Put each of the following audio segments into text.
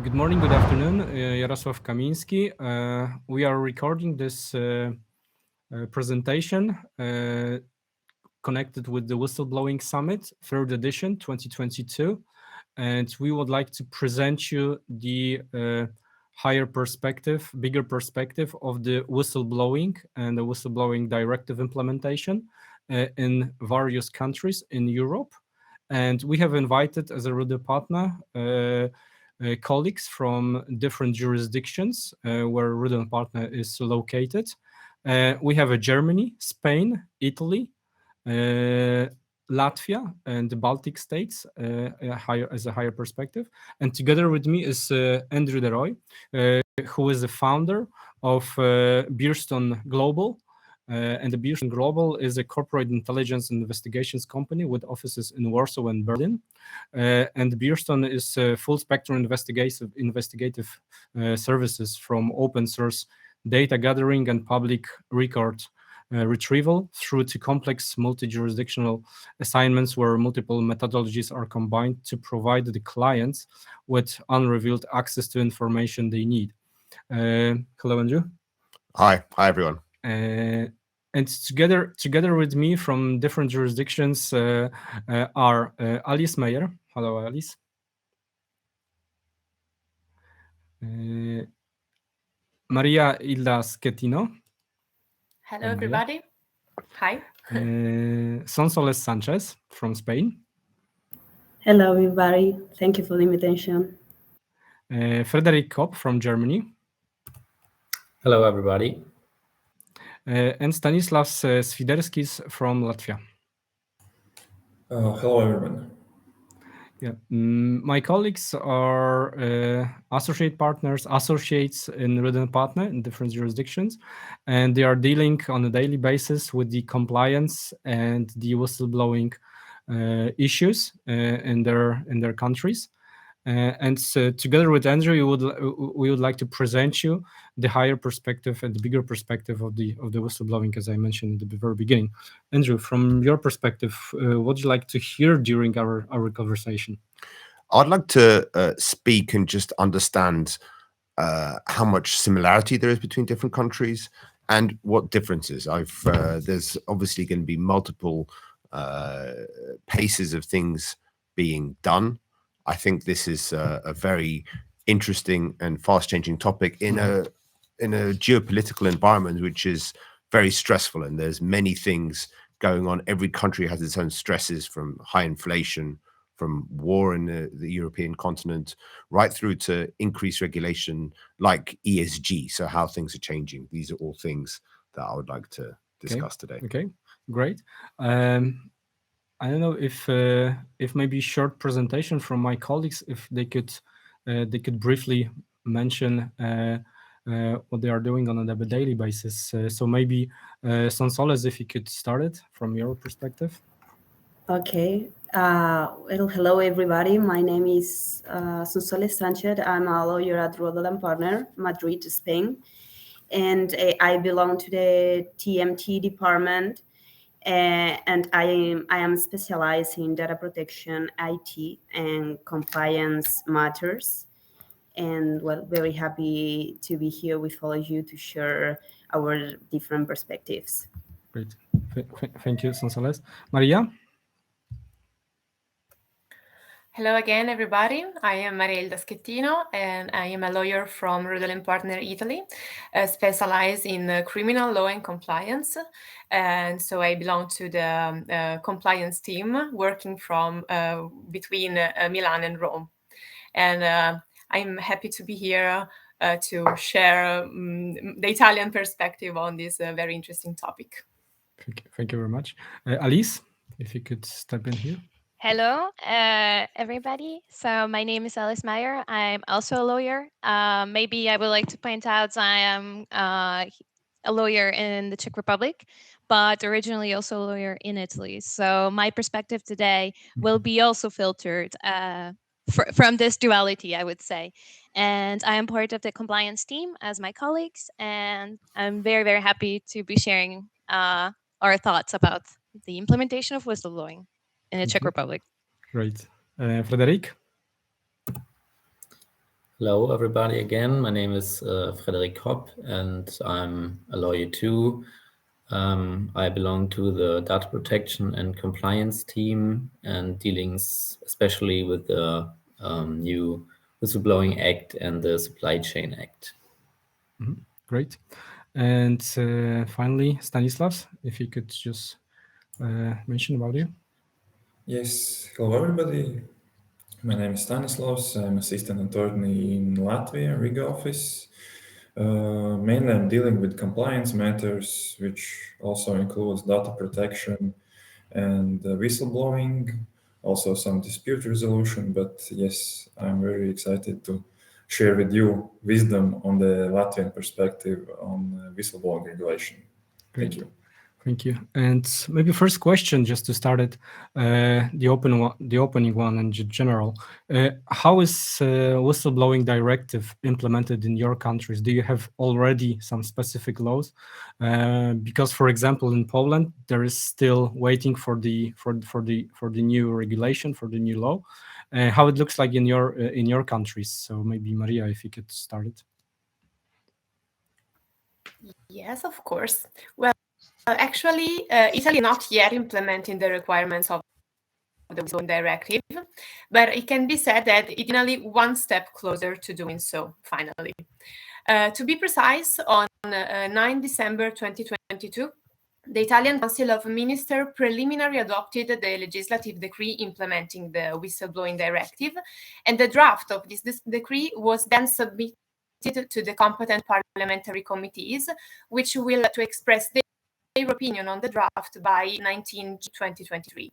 Good morning, good afternoon, Jarosław Kamiński. We are recording this presentation connected with the Whistleblowing Summit, 3rd edition, 2022. And we would like to present you the higher perspective, bigger perspective of the whistleblowing and the whistleblowing directive implementation in various countries in Europe. And we have invited, as a Rödl Partner, colleagues from different jurisdictions where Rödl Partner is located. We have Germany, Spain, Italy, Latvia, and the Baltic states as a higher perspective. And together with me is Andrew de Roy, who is the founder of Beerstone Global. And the Beerstone Global is a corporate intelligence and investigations company with offices in Warsaw and Berlin. And Beerstone is full spectrum investigative services, from open source data gathering and public record retrieval through to complex multi-jurisdictional assignments where multiple methodologies are combined to provide the clients with unrevealed access to information they need. Hello, Andrew. Hi everyone. And together with me from different jurisdictions are Alice Meyer. Hello, Alice. Maria Hilda Schettino. Hello, everybody. Hi. Sonsoles Sanchez from Spain. Hello, everybody. Thank you for the invitation. Frederick Kopp from Germany. Hello, everybody. And Stanislavs Swiderskis from Latvia. Hello, everyone. Yeah, my colleagues are associates in Rödl Partner in different jurisdictions, and they are dealing on a daily basis with the compliance and the whistleblowing issues in their countries. And so together with Andrew, we would like to present you the higher perspective and the bigger perspective of the whistleblowing, as I mentioned at the very beginning. Andrew, from your perspective, what would you like to hear during our conversation? I'd like to speak and just understand how much similarity there is between different countries and what differences. There's obviously going to be multiple paces of things being done. I think this is a very interesting and fast-changing topic in a geopolitical environment which is very stressful, and there's many things going on. Every country has its own stresses, from high inflation, from war in the European continent, right through to increased regulation like ESG. So how things are changing. These are all things that I would like to discuss today. Okay, great. I don't know if maybe short presentation from my colleagues, if they could briefly mention what they are doing on a daily basis. So maybe Sonsoles, if you could start it from your perspective. Okay. Well, hello, everybody. My name is Sonsoles Sanchez. I'm a lawyer at Rödl Partner, Madrid, Spain. And I belong to the TMT department. And I am specialized in data protection, IT, and compliance matters. And well, very happy to be here with all of you to share our different perspectives. Great. Thank you, Sonsoles. Maria? Hello again, everybody. I am Maria Hilda Schettino, and I am a lawyer from Rödl Partner, Italy, specialized in criminal law and compliance. And so I belong to the compliance team working from between Milan and Rome. And I'm happy to be here to share the Italian perspective on this very interesting topic. Thank you very much. Alice, if you could step in here. Hello, everybody. So my name is Alice Meyer. I'm also a lawyer. Maybe I would like to point out I am a lawyer in the Czech Republic, but originally also a lawyer in Italy. So my perspective today will be also filtered from this duality, I would say. And I am part of the compliance team as my colleagues, and I'm very, very happy to be sharing our thoughts about the implementation of whistleblowing in the Czech Republic. Great. Frederick? Hello, everybody. Again, my name is Frederik Hopp, and I'm a lawyer too. I belong to the data protection and compliance team and dealings especially with the new Whistleblowing Act and the Supply Chain Act. Great. And finally, Stanisław, if you could just mention about you. Yes, hello everybody. My name is Stanislavs. I'm assistant attorney in Latvia, Riga office. Mainly I'm dealing with compliance matters, which also includes data protection and whistleblowing, also some dispute resolution. But yes, I'm very excited to share with you wisdom on the Latvian perspective on whistleblowing regulation. Thank you. Thank you. And maybe first question, just to start it, the opening one in general. How is whistleblowing directive implemented in your countries? Do you have already some specific laws? Because, for example, in Poland, there is still waiting for the new regulation, for the new law. How it looks like in your countries? So maybe Maria, if you could start it. Yes, of course. Well, actually, Italy is not yet implementing the requirements of the whistleblowing directive, but it can be said that it's nearly one step closer to doing so, finally. To be precise, on 9 December 2022, the Italian Council of Ministers preliminarily adopted the legislative decree implementing the whistleblowing directive, and the draft of this decree was then submitted to the competent parliamentary committees, which will to express their opinion on the draft by 19 2023.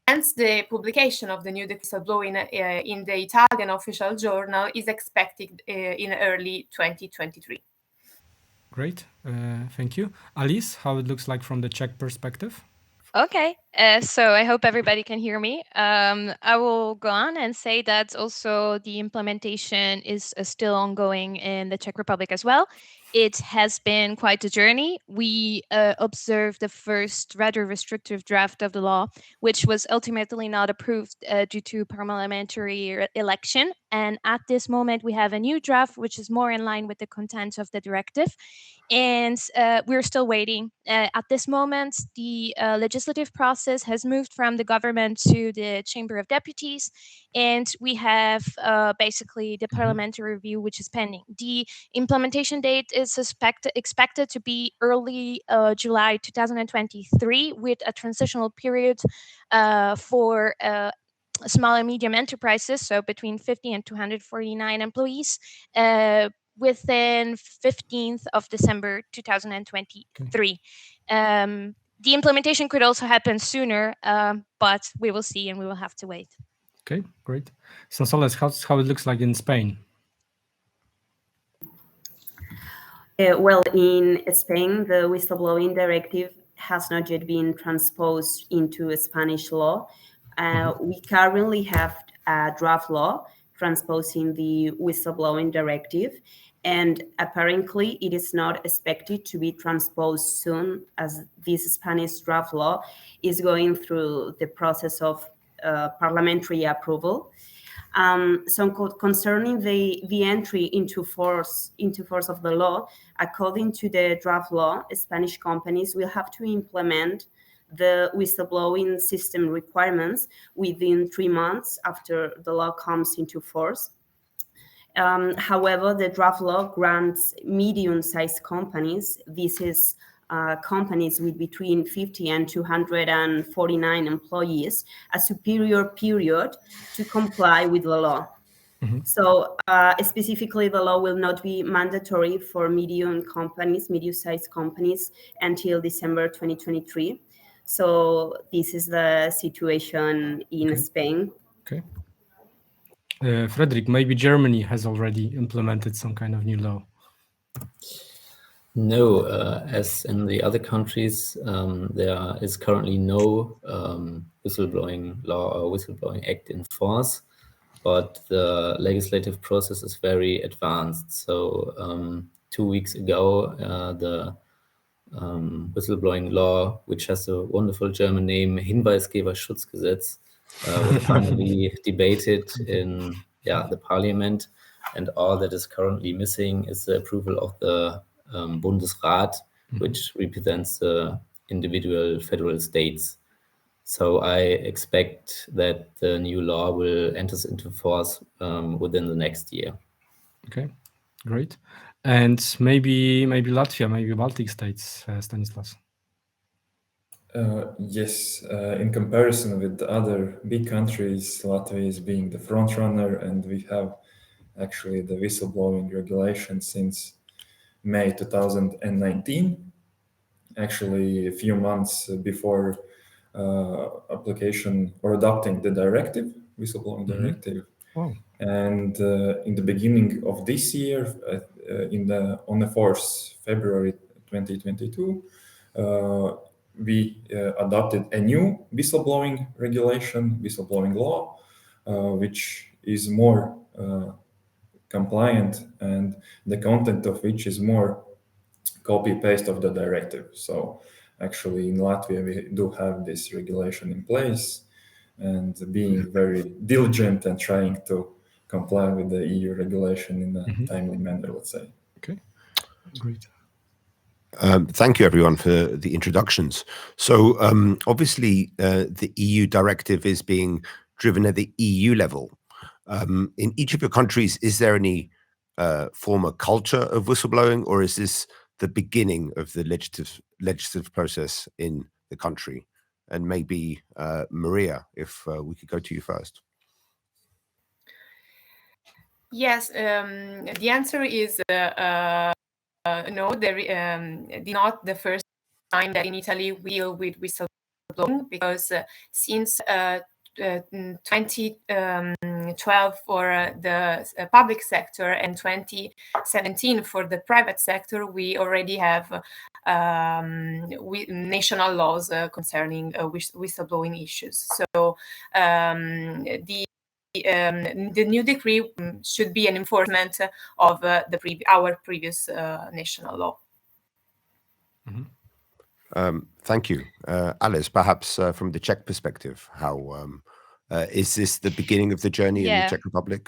Hence, the publication of the new whistleblowing in the Italian official journal is expected in early 2023. Great, thank you. Alice, how it looks like from the Czech perspective? Okay, so I hope everybody can hear me. I will go on and say that also the implementation is still ongoing in the Czech Republic as well. It has been quite a journey. We observed the first rather restrictive draft of the law, which was ultimately not approved due to parliamentary election. And at this moment, we have a new draft, which is more in line with the content of the directive. And we're still waiting. At this moment, the legislative process has moved from the government to the Chamber of Deputies, and we have basically the parliamentary review, which is pending. The implementation date is expected to be early July 2023, with a transitional period for small and medium enterprises, so between 50 and 249 employees, within 15th of December 2023. The implementation could also happen sooner, but we will see and we will have to wait. Okay, great. Sonsoles, how it looks like in Spain? Well, in Spain, the whistleblowing directive has not yet been transposed into a Spanish law. We currently have a draft law transposing the whistleblowing directive, and apparently it is not expected to be transposed soon, as this Spanish draft law is going through the process of parliamentary approval. So concerning the entry into force of the law, according to the draft law, Spanish companies will have to implement the whistleblowing system requirements within 3 months after the law comes into force. However, the draft law grants medium-sized companies, this is companies with between 50 and 249 employees, a superior period to comply with the law. So specifically, the law will not be mandatory for medium-sized companies until December 2023. So this is the situation in Spain. Okay. Frederick, maybe Germany has already implemented some kind of new law. No, as in the other countries, there is currently no whistleblowing law or whistleblowing act in force, but the legislative process is very advanced. So 2 weeks ago, the whistleblowing law, which has a wonderful German name, Hinweisgeberschutzgesetz, was finally debated in the parliament, and all that is currently missing is the approval of the Bundesrat, which represents the individual federal states. So I expect that the new law will enter into force within the next year. Okay, great. And maybe Latvia, maybe Baltic states, Stanislas. Yes, in comparison with the other big countries, Latvia is being the front runner, and we have actually the whistleblowing regulation since May 2019. Actually, a few months before application or adopting the directive, whistleblowing directive. Wow. And in the beginning of this year, on the 4th February 2022, we adopted a new whistleblowing regulation, whistleblowing law, which is more compliant, and the content of which is more copy-paste of the directive. So actually in Latvia, we do have this regulation in place and being very diligent and trying to comply with the EU regulation in a timely manner, let's say. Okay, great. Thank you, everyone, for the introductions. So obviously, the EU directive is being driven at the EU level. In each of your countries, is there any former culture of whistleblowing, or is this the beginning of the legislative process in the country? And maybe Maria, if we could go to you first. Yes, the answer is no. Not the first time that in Italy we deal with whistleblowing, because since 2012 for the public sector and 2017 for the private sector, we already have national laws concerning whistleblowing issues. So the new decree should be an enforcement of our previous national law. Thank you. Alice, perhaps from the Czech perspective, how is this the beginning of the journey in the Czech Republic?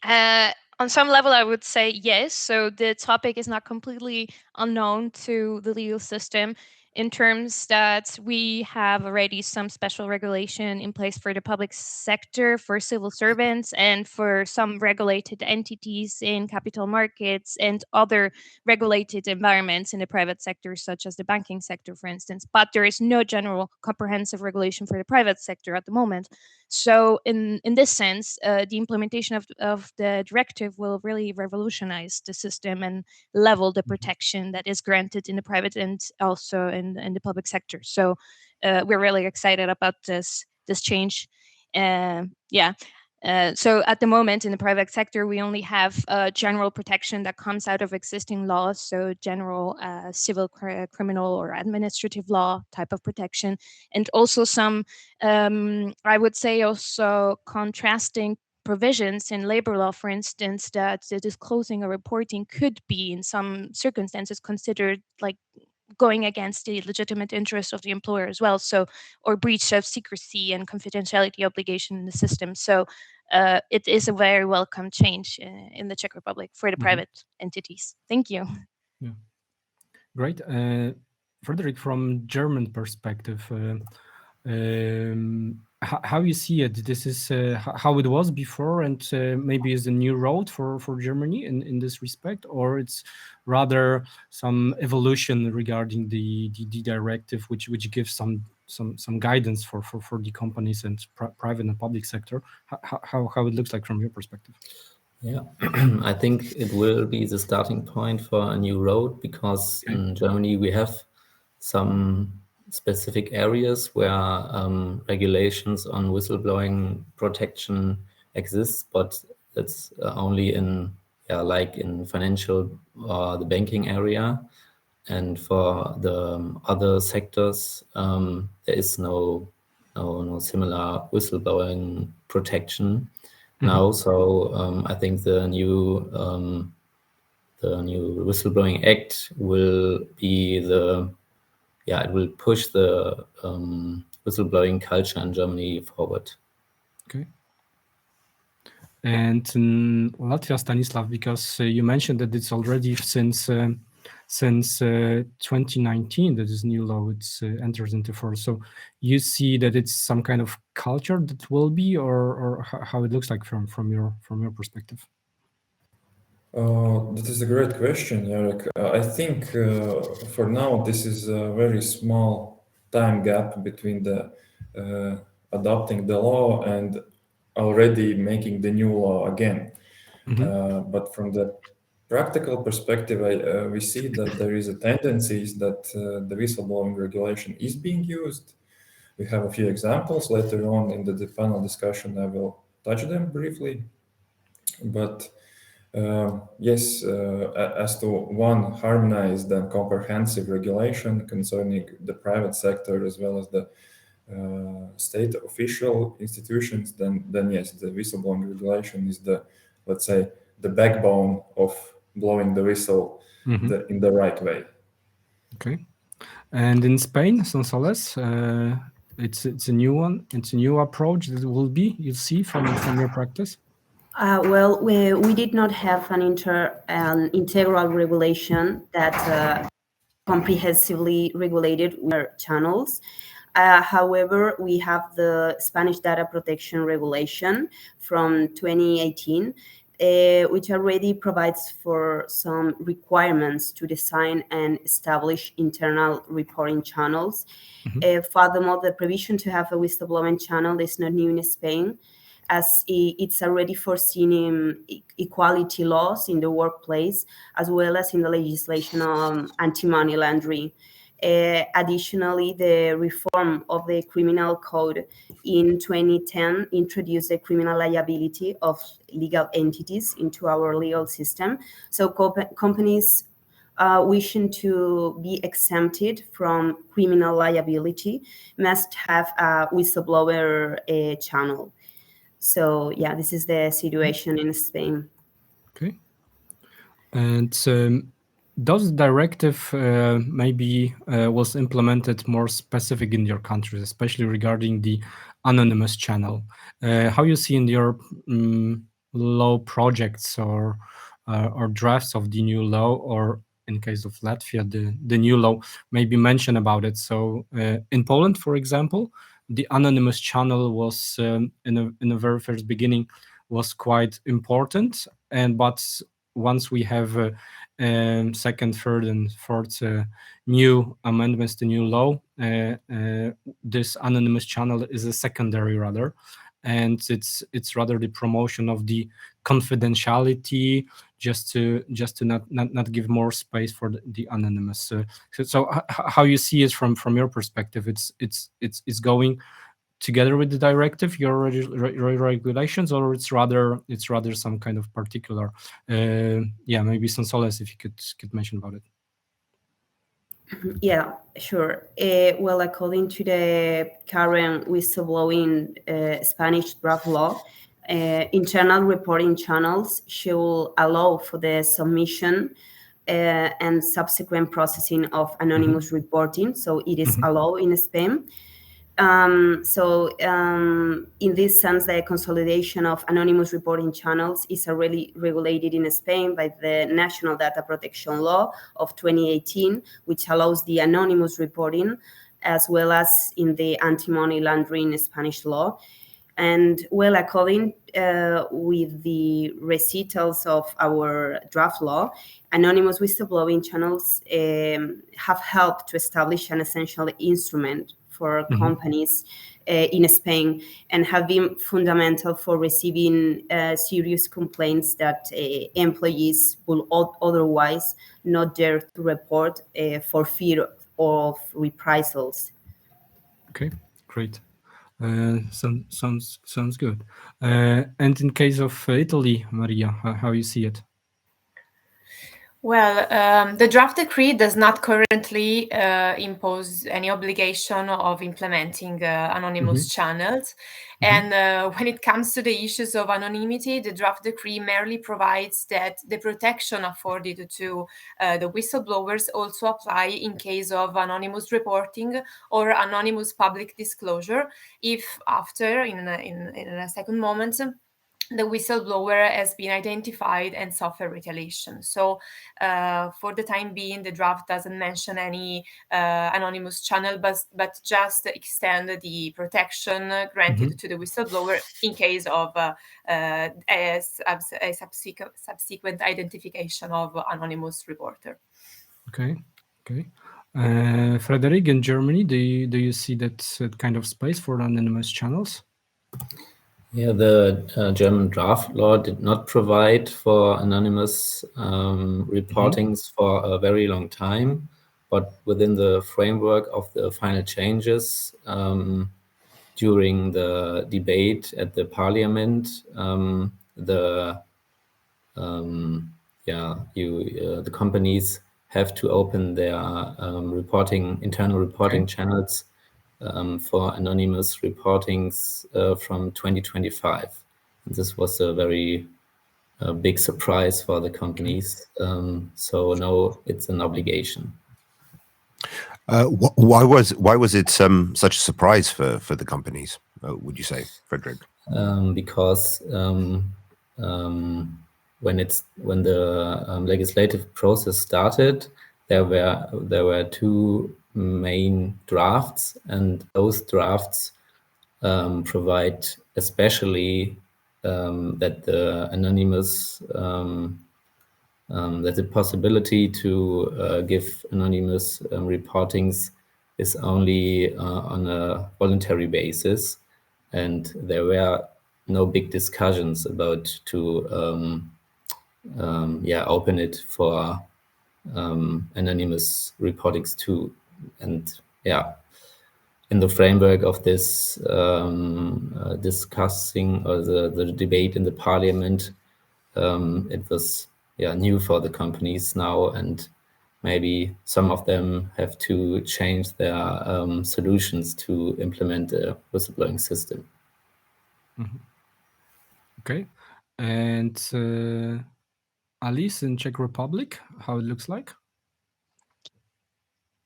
On some level, I would say yes. So the topic is not completely unknown to the legal system, in terms that we have already some special regulation in place for the public sector, for civil servants, and for some regulated entities in capital markets and other regulated environments in the private sector, such as the banking sector, for instance. But there is no general comprehensive regulation for the private sector at the moment. So in this sense, the implementation of the directive will really revolutionize the system and level the protection that is granted in the private and also in the public sector. So we're really excited about this change. So at the moment in the private sector, we only have general protection that comes out of existing laws, so general civil, criminal, or administrative law type of protection, and also some, I would say, also contrasting provisions in labor law, for instance, that the disclosing or reporting could be in some circumstances considered like going against the legitimate interest of the employer as well, so, or breach of secrecy and confidentiality obligation in the system. So it is a very welcome change in the Czech Republic for the private entities. Thank you. Yeah, great. Frederick, from German perspective, how you see it? This is how it was before, and maybe is a new road for Germany in this respect, or it's rather some evolution regarding the directive, which gives some guidance for the companies and private and public sector. How it looks like from your perspective? Yeah, I think it will be the starting point for a new road, because in Germany we have some specific areas where regulations on whistleblowing protection exist, but it's only in like in financial or the banking area, and for the other sectors there is no similar whistleblowing protection now. So I think the new Whistleblowing Act will be it will push the whistleblowing culture in Germany forward. Okay, And in Latvia, Stanislav, because you mentioned that it's already since 2019 that this new law enters into force. So you see that it's some kind of culture that will be, or how it looks like from your perspective. That is a great question, Jarek. I think for now this is a very small time gap between the adopting the law and already making the new law again. But from the practical perspective, we see that there is a tendency that the whistleblowing regulation is being used. We have a few examples later on in the panel discussion. I will touch them briefly. But yes, as to one harmonized and comprehensive regulation concerning the private sector as well as the state official institutions, then yes, the whistleblowing regulation is let's say, the backbone of blowing the whistle in the right way. Okay. And in Spain, Sonsoles, it's a new one. It's a new approach that will be, you see from your practice? Well, we did not have an integral regulation that comprehensively regulated our channels. However, we have the Spanish Data Protection Regulation from 2018, which already provides for some requirements to design and establish internal reporting channels. Furthermore, the provision to have a whistleblowing channel is not new in Spain, as it's already foreseen in equality laws in the workplace, as well as in the legislation on anti-money laundering. Additionally, the reform of the criminal code in 2010 introduced the criminal liability of legal entities into our legal system. So companies wishing to be exempted from criminal liability must have a whistleblower channel. So yeah, this is the situation in Spain. Okay. And does the directive maybe was implemented more specific in your countries, especially regarding the anonymous channel? How you see in your law projects or drafts of the new law, or in case of Latvia, the new law, maybe mention about it. So in Poland, for example, the anonymous channel was in the very first beginning was quite important, but once we have second, third, and fourth new amendments to new law, this anonymous channel is a secondary rather, and it's rather the promotion of the confidentiality, just to not give more space for the anonymous. So how you see it from your perspective? It's going together with the directive, your regulations, or it's rather some kind of particular? Maybe Sonsoles, if you could mention about it. Yeah, sure. Well, according to the current whistleblowing Spanish draft law, internal reporting channels should allow for the submission and subsequent processing of anonymous reporting. So it is allowed in Spain. In this sense, the consolidation of anonymous reporting channels is already regulated in Spain by the National Data Protection Law of 2018, which allows the anonymous reporting, as well as in the anti-money laundering Spanish law. And well, according with the recitals of our draft law, anonymous whistleblowing channels have helped to establish an essential instrument for companies in Spain, and have been fundamental for receiving serious complaints that employees will otherwise not dare to report for fear of reprisals. Okay, great. Sounds good. And in case of Italy, Maria, how you see it? Well, the draft decree does not currently impose any obligation of implementing anonymous channels. And when it comes to the issues of anonymity, the draft decree merely provides that the protection afforded to the whistleblowers also apply in case of anonymous reporting or anonymous public disclosure, if after, in a second moment, the whistleblower has been identified and suffer retaliation. So for the time being, the draft doesn't mention any anonymous channel, but just extend the protection granted to the whistleblower in case of a subsequent identification of anonymous reporter. Okay. Frederick, in Germany, do you see that kind of space for anonymous channels? Yeah, the German draft law did not provide for anonymous reportings for a very long time, but within the framework of the final changes during the debate at the parliament, the companies have to open their internal reporting channels for anonymous reportings from 2025. And this was a very big surprise for the companies. So now it's an obligation. Why was it such a surprise for the companies? Would you say, Frederick? Because when the legislative process started, there were two main drafts, and those drafts provide especially that the anonymous that the possibility to give anonymous reportings is only on a voluntary basis, and there were no big discussions about to open it for anonymous reportings too. And in the framework of this discussing or the debate in the parliament, it was new for the companies now, and maybe some of them have to change their solutions to implement a whistleblowing system. Okay, and Alice, in Czech Republic, how it looks like?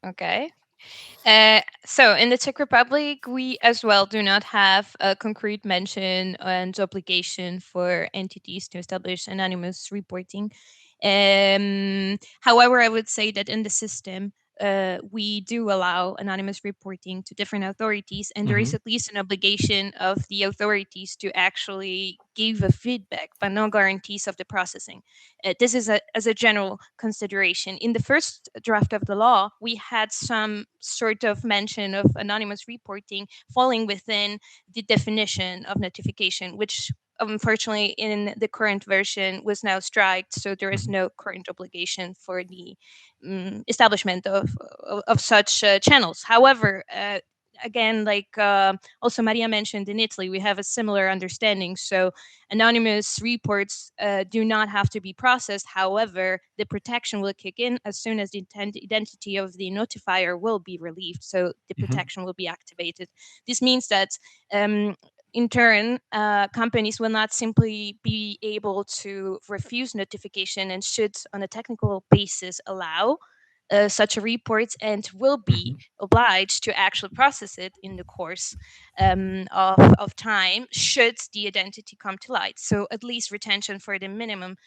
Okay. So in the Czech Republic, we as well do not have a concrete mention and obligation for entities to establish anonymous reporting. However, I would say that in the system, we do allow anonymous reporting to different authorities, and there is at least an obligation of the authorities to actually give a feedback, but no guarantees of the processing. This is as a general consideration. In the first draft of the law, we had some sort of mention of anonymous reporting falling within the definition of notification, which unfortunately in the current version was now striked, so there is no current obligation for the establishment of such channels. However, again, like also Maria mentioned, in Italy we have a similar understanding, so anonymous reports do not have to be processed. However, the protection will kick in as soon as the identity of the notifier will be relieved, so the protection will be activated. This means that in turn, companies will not simply be able to refuse notification and should, on a technical basis, allow such a report, and will be obliged to actually process it in the course of time should the identity come to light. So at least retention for the minimum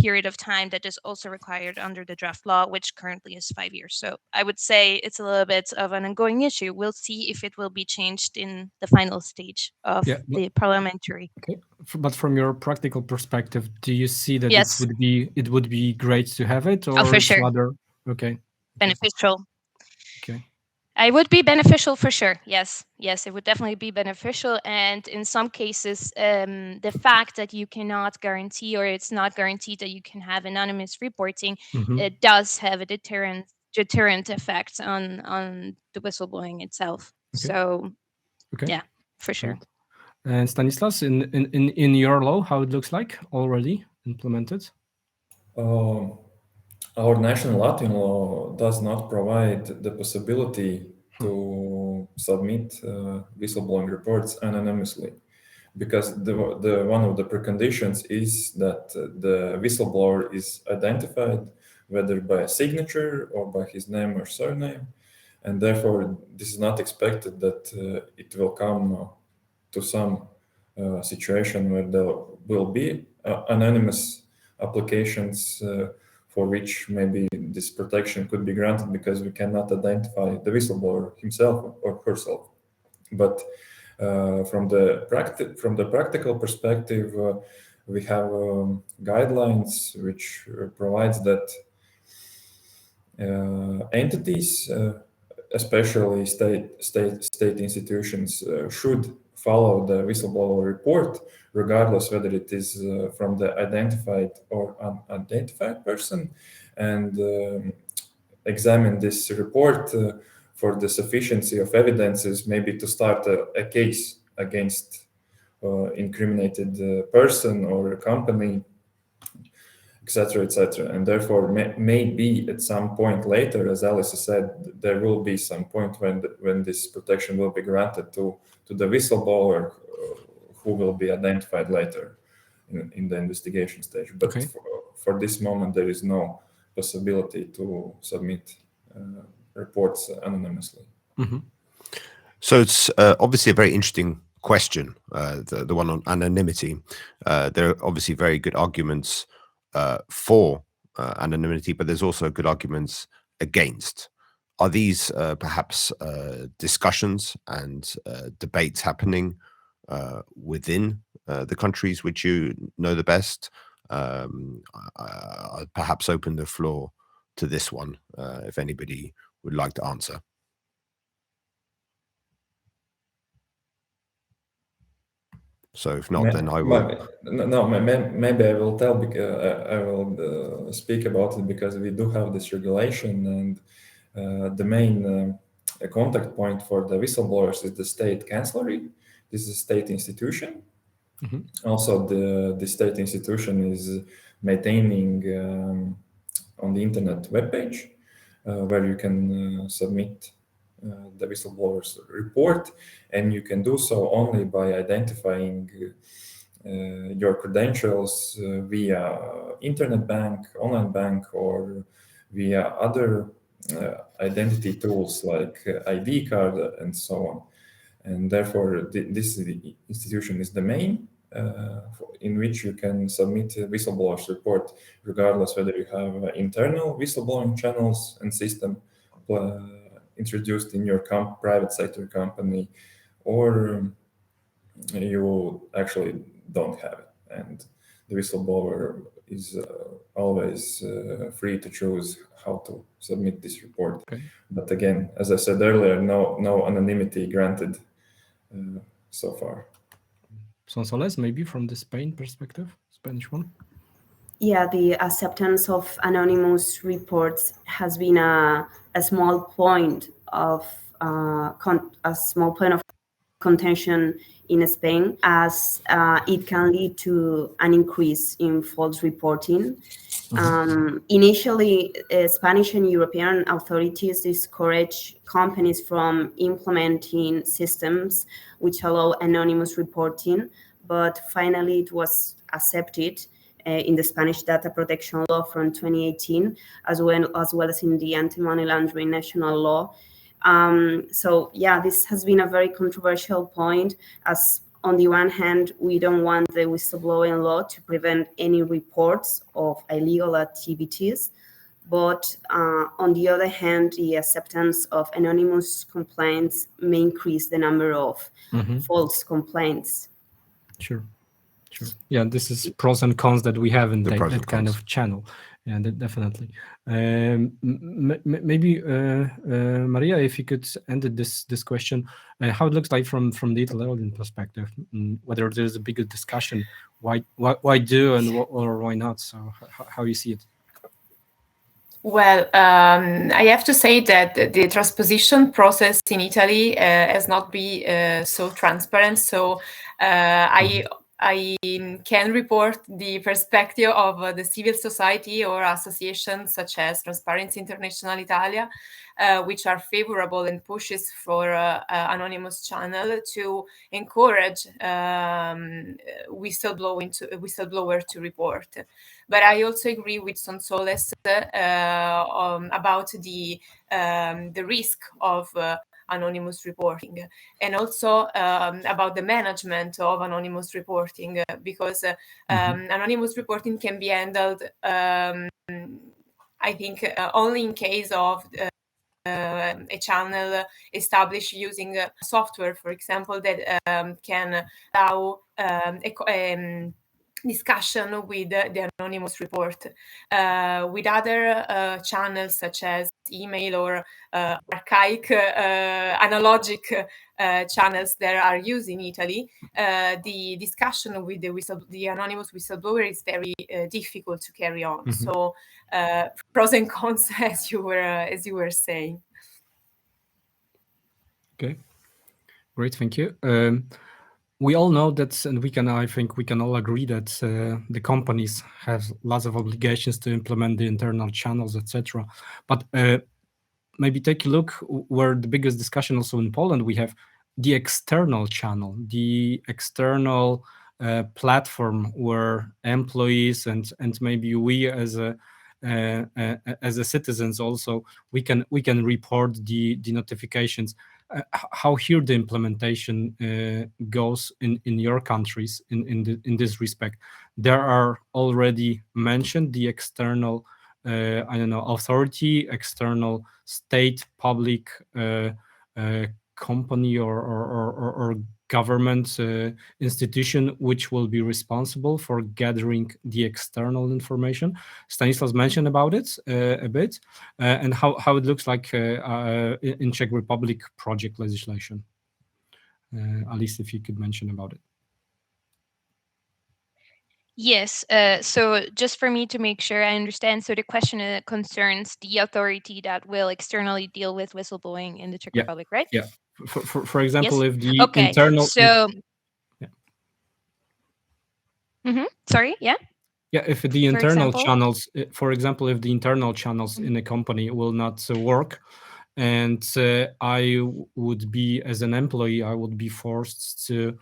period of time that is also required under the draft law, which currently is 5 years. So I would say it's a little bit of an ongoing issue. We'll see if it will be changed in the final stage of the parliamentary. Okay, but from your practical perspective, do you see that Yes. it would be great to have it, or for sure. rather Beneficial? Okay. It would be beneficial for sure. Yes, it would definitely be beneficial. And in some cases, the fact that you cannot guarantee, or it's not guaranteed that you can have anonymous reporting, it does have a deterrent effect on the whistleblowing itself. So, yeah, for sure. And Stanislas, in your law, how it looks like already implemented? Our national Latvian law does not provide the possibility to submit whistleblowing reports anonymously, because the one of the preconditions is that the whistleblower is identified whether by a signature or by his name or surname, and therefore this is not expected that it will come to some situation where there will be anonymous applications for which maybe this protection could be granted because we cannot identify the whistleblower himself or herself. But from the practical perspective, we have guidelines which provides that entities, especially state institutions, should follow the whistleblower report, regardless whether it is from the identified or unidentified person, and examine this report for the sufficiency of evidences, maybe to start a case against incriminated person or a company, etc., etc. And therefore, maybe at some point later, as Alice said, there will be some point when this protection will be granted to the whistleblower who will be identified later in the investigation stage. But for this moment, there is no possibility to submit reports anonymously. Mm-hmm. So it's obviously a very interesting question, the one on anonymity. There are obviously very good arguments for anonymity, but there's also good arguments against. Are these perhaps discussions and debates happening within the countries which you know the best? I'll perhaps open the floor to this one if anybody would like to answer. So if not, then I will. Maybe I will tell, because I will speak about it, because we do have this regulation, and the main contact point for the whistleblowers is the state chancellery. This is a state institution. Mm-hmm. Also, the state institution is maintaining on the internet webpage where you can submit the whistleblower's report, and you can do so only by identifying your credentials via internet bank, online bank, or via other identity tools like ID card and so on. And therefore, this institution is the main in which you can submit a whistleblower's report, regardless whether you have internal whistleblowing channels and system introduced in your private sector company, or you actually don't have it. And the whistleblower is always free to choose how to submit this report. Okay. But again, as I said earlier, no anonymity granted so far. Sonsoles, maybe from the Spain perspective, Spanish one? Yeah, the acceptance of anonymous reports has been a small point of contention in Spain, as it can lead to an increase in false reporting. Mm-hmm. Initially, Spanish and European authorities discourage companies from implementing systems which allow anonymous reporting, but finally it was accepted in the Spanish data protection law from 2018, as well as in the anti-money laundering national law. So yeah, this has been a very controversial point, as on the one hand, we don't want the whistleblowing law to prevent any reports of illegal activities, but on the other hand, the acceptance of anonymous complaints may increase the number of false complaints. Sure. Yeah, this is pros and cons that we have in that kind of channel. Yeah, definitely. Maybe Maria, if you could end this question, how it looks like from the Italian perspective, whether there's a bigger discussion, why do and or why not? So how you see it? Well, I have to say that the transposition process in Italy has not been so transparent. So I can report the perspective of the civil society or associations such as Transparency International Italia, which are favorable and pushes for anonymous channel to encourage whistleblower to report. But I also agree with Sonsoles about the risk of anonymous reporting, and also about the management of anonymous reporting, because anonymous reporting can be handled, I think, only in case of a channel established using software, for example, that can allow discussion with the anonymous report. With other channels such as email or archaic analogic channels that are used in Italy, the discussion with the anonymous whistleblower is very difficult to carry on. So pros and cons, as you were saying. Okay, great, thank you. We all know that, and I think we can all agree that the companies have lots of obligations to implement the internal channels, etc. But maybe take a look where the biggest discussion also in Poland, we have the external channel, the external platform where employees and maybe we as a citizens also, we can report the notifications. How here the implementation goes in your countries in this respect? There are already mentioned the external authority, external state, public company or government institution which will be responsible for gathering the external information. Stanislas mentioned about it a bit, and how it looks like in Czech Republic project legislation. Alice, if you could mention about it. Yes, so just for me to make sure I understand, so the question concerns the authority that will externally deal with whistleblowing in the Czech Republic, right? Yeah. For example, Yes? if the Okay, internal... so... Yeah. Sorry, yeah? Yeah, if the internal channels, for example, if the internal channels in a company will not work, and I would be, as an employee, I would be forced to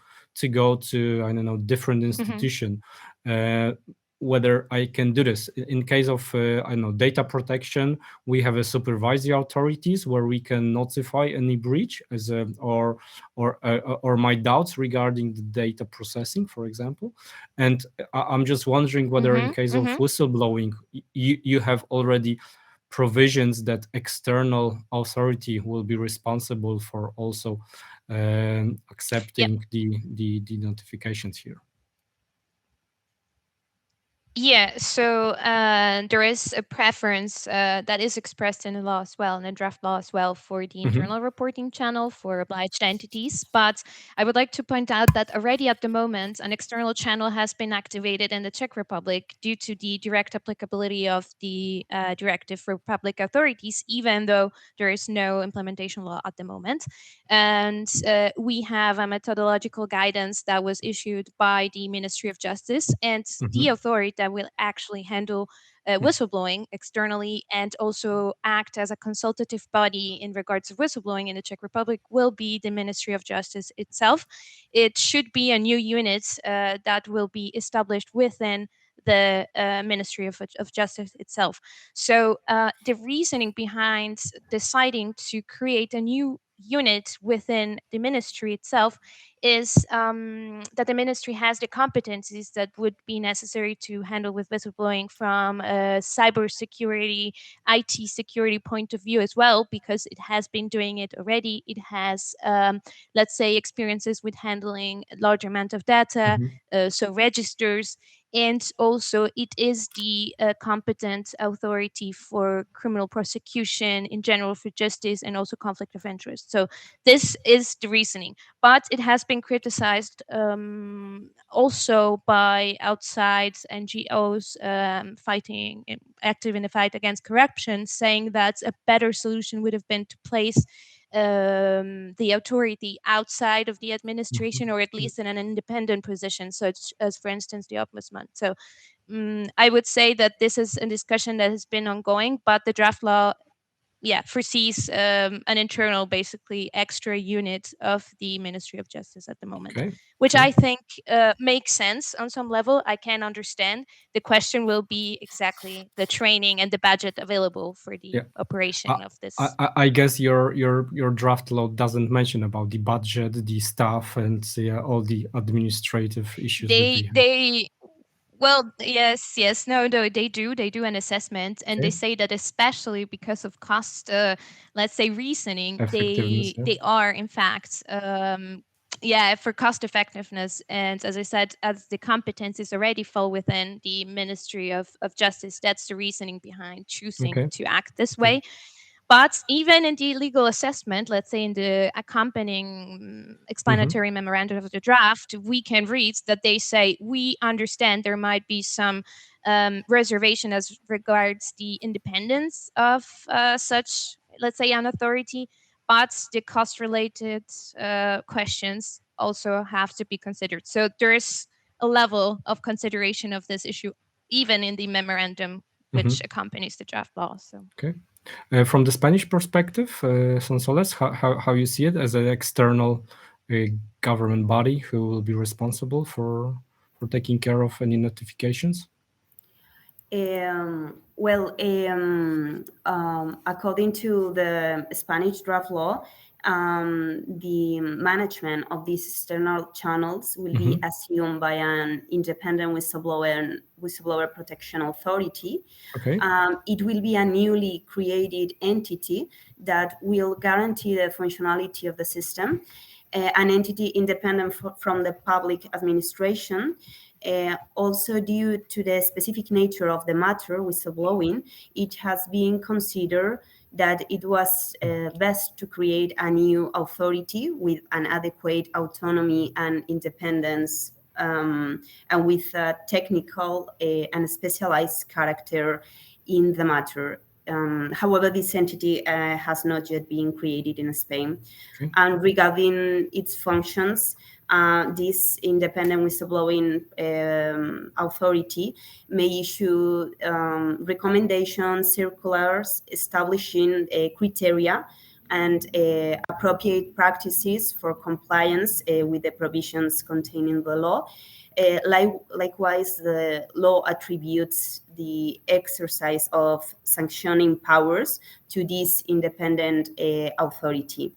go to, I don't know, different institution, whether I can do this. In case of, I don't know, data protection, we have a supervisory authorities where we can notify any breach as a, or my doubts regarding the data processing, for example. And I'm just wondering whether in case of whistleblowing, you have already provisions that external authority will be responsible for also accepting the notifications here. Yeah, so there is a preference that is expressed in the law as well, in the draft law as well, for the internal reporting channel for obliged entities. But I would like to point out that already at the moment, an external channel has been activated in the Czech Republic due to the direct applicability of the directive for public authorities, even though there is no implementation law at the moment. And we have a methodological guidance that was issued by the Ministry of Justice, and the authority that will actually handle whistleblowing externally and also act as a consultative body in regards to whistleblowing in the Czech Republic will be the Ministry of Justice itself. It should be a new unit that will be established within the Ministry of Justice itself. So the reasoning behind deciding to create a new unit within the ministry itself is that the ministry has the competencies that would be necessary to handle with whistleblowing from a cybersecurity, IT security point of view as well, because it has been doing it already. It has, let's say, experiences with handling a large amount of data, so registers, and also it is the competent authority for criminal prosecution in general, for justice, and also conflict of interest. So this is the reasoning, but it has been criticized also by outside NGOs active in the fight against corruption, saying that a better solution would have been to place the authority outside of the administration, or at least in an independent position, such as, for instance, the ombudsman. So I would say that this is a discussion that has been ongoing, but the draft law foresees an internal, basically extra unit of the Ministry of Justice at the moment, which I think makes sense on some level. I can understand. The question will be exactly the training and the budget available for the operation of this. I guess your draft law doesn't mention about the budget, the staff, and all the administrative issues. Well, yes, no, they do an assessment, and they say that especially because of cost, let's say reasoning, they are in fact, for cost effectiveness. And as I said, as the competencies already fall within the Ministry of Justice, that's the reasoning behind choosing to act this way. But even in the legal assessment, let's say in the accompanying explanatory memorandum of the draft, we can read that they say, we understand there might be some reservation as regards the independence of such, let's say, an authority, but the cost-related questions also have to be considered. So there's a level of consideration of this issue, even in the memorandum which accompanies the draft law. So. From the Spanish perspective, Sonsoles, how you see it as an external government body who will be responsible for taking care of any notifications? According to the Spanish draft law, the management of these external channels will be assumed by an independent whistleblower protection authority. It will be a newly created entity that will guarantee the functionality of the system, an entity independent from the public administration. Also, due to the specific nature of the matter, whistleblowing, it has been considered that it was best to create a new authority with an adequate autonomy and independence, and with a technical and specialized character in the matter. However, this entity has not yet been created in Spain. And regarding its functions, this independent whistleblowing authority may issue recommendations, circulars establishing criteria and appropriate practices for compliance with the provisions contained in the law. Likewise, the law attributes the exercise of sanctioning powers to this independent authority.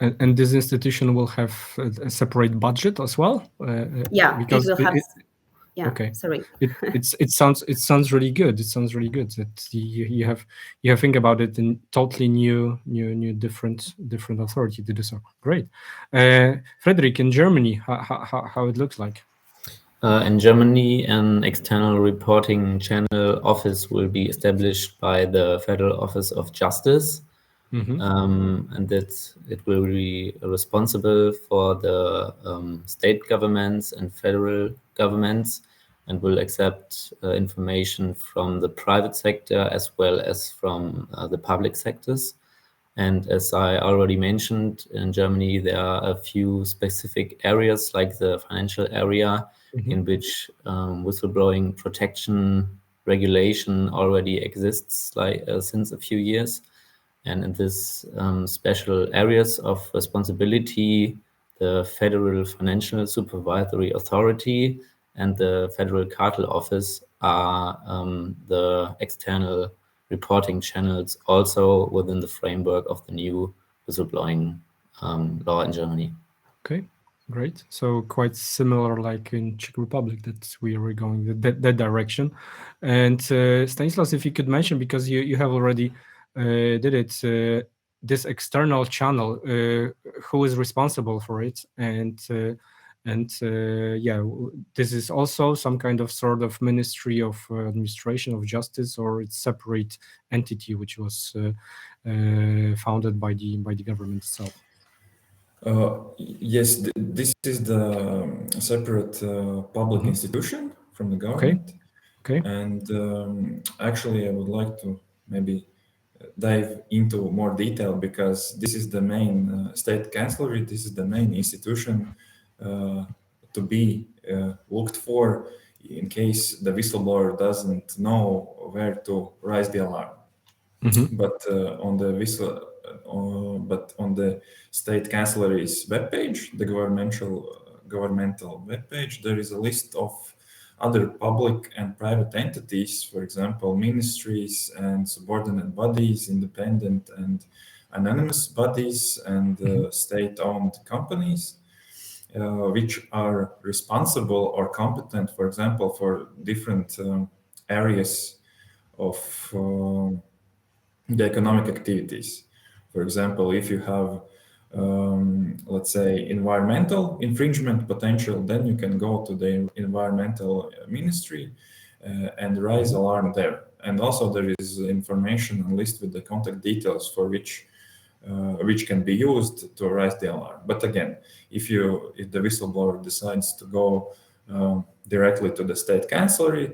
And this institution will have a separate budget as well? Because it will have. Sorry. It sounds really good. It sounds really good that you have think about it in totally new different authority to do so. Great. Frederick, in Germany, how it looks like? In Germany, an external reporting channel office will be established by the Federal Office of Justice. And that it will be responsible for the state governments and federal governments, and will accept information from the private sector as well as from the public sectors. And as I already mentioned, in Germany, there are a few specific areas like the financial area in which whistleblowing protection regulation already exists since a few years. And in this special areas of responsibility, the Federal Financial Supervisory Authority and the Federal Cartel Office are the external reporting channels, also within the framework of the new whistleblowing law in Germany. Okay, great. So quite similar like in Czech Republic, that we are going that direction. And Stanislas, if you could mention, because you have already did it, this external channel, who is responsible for it, and this is also some kind of sort of Ministry of Administration of Justice, or it's separate entity which was founded by the government itself. Yes, this is the separate public institution from the government. Okay. And actually, I would like to maybe dive into more detail, because this is the main state chancellery. This is the main institution to be looked for in case the whistleblower doesn't know where to raise the alarm. But on the state cancellary's webpage, the governmental webpage, there is a list of other public and private entities, for example, ministries and subordinate bodies, independent and anonymous bodies, and state-owned companies, which are responsible or competent, for example, for different areas of the economic activities. For example, if you have, let's say, environmental infringement potential, then you can go to the environmental ministry and raise alarm there. And also there is information and list with the contact details for which can be used to raise the alarm. But again, if the whistleblower decides to go directly to the state cancellery,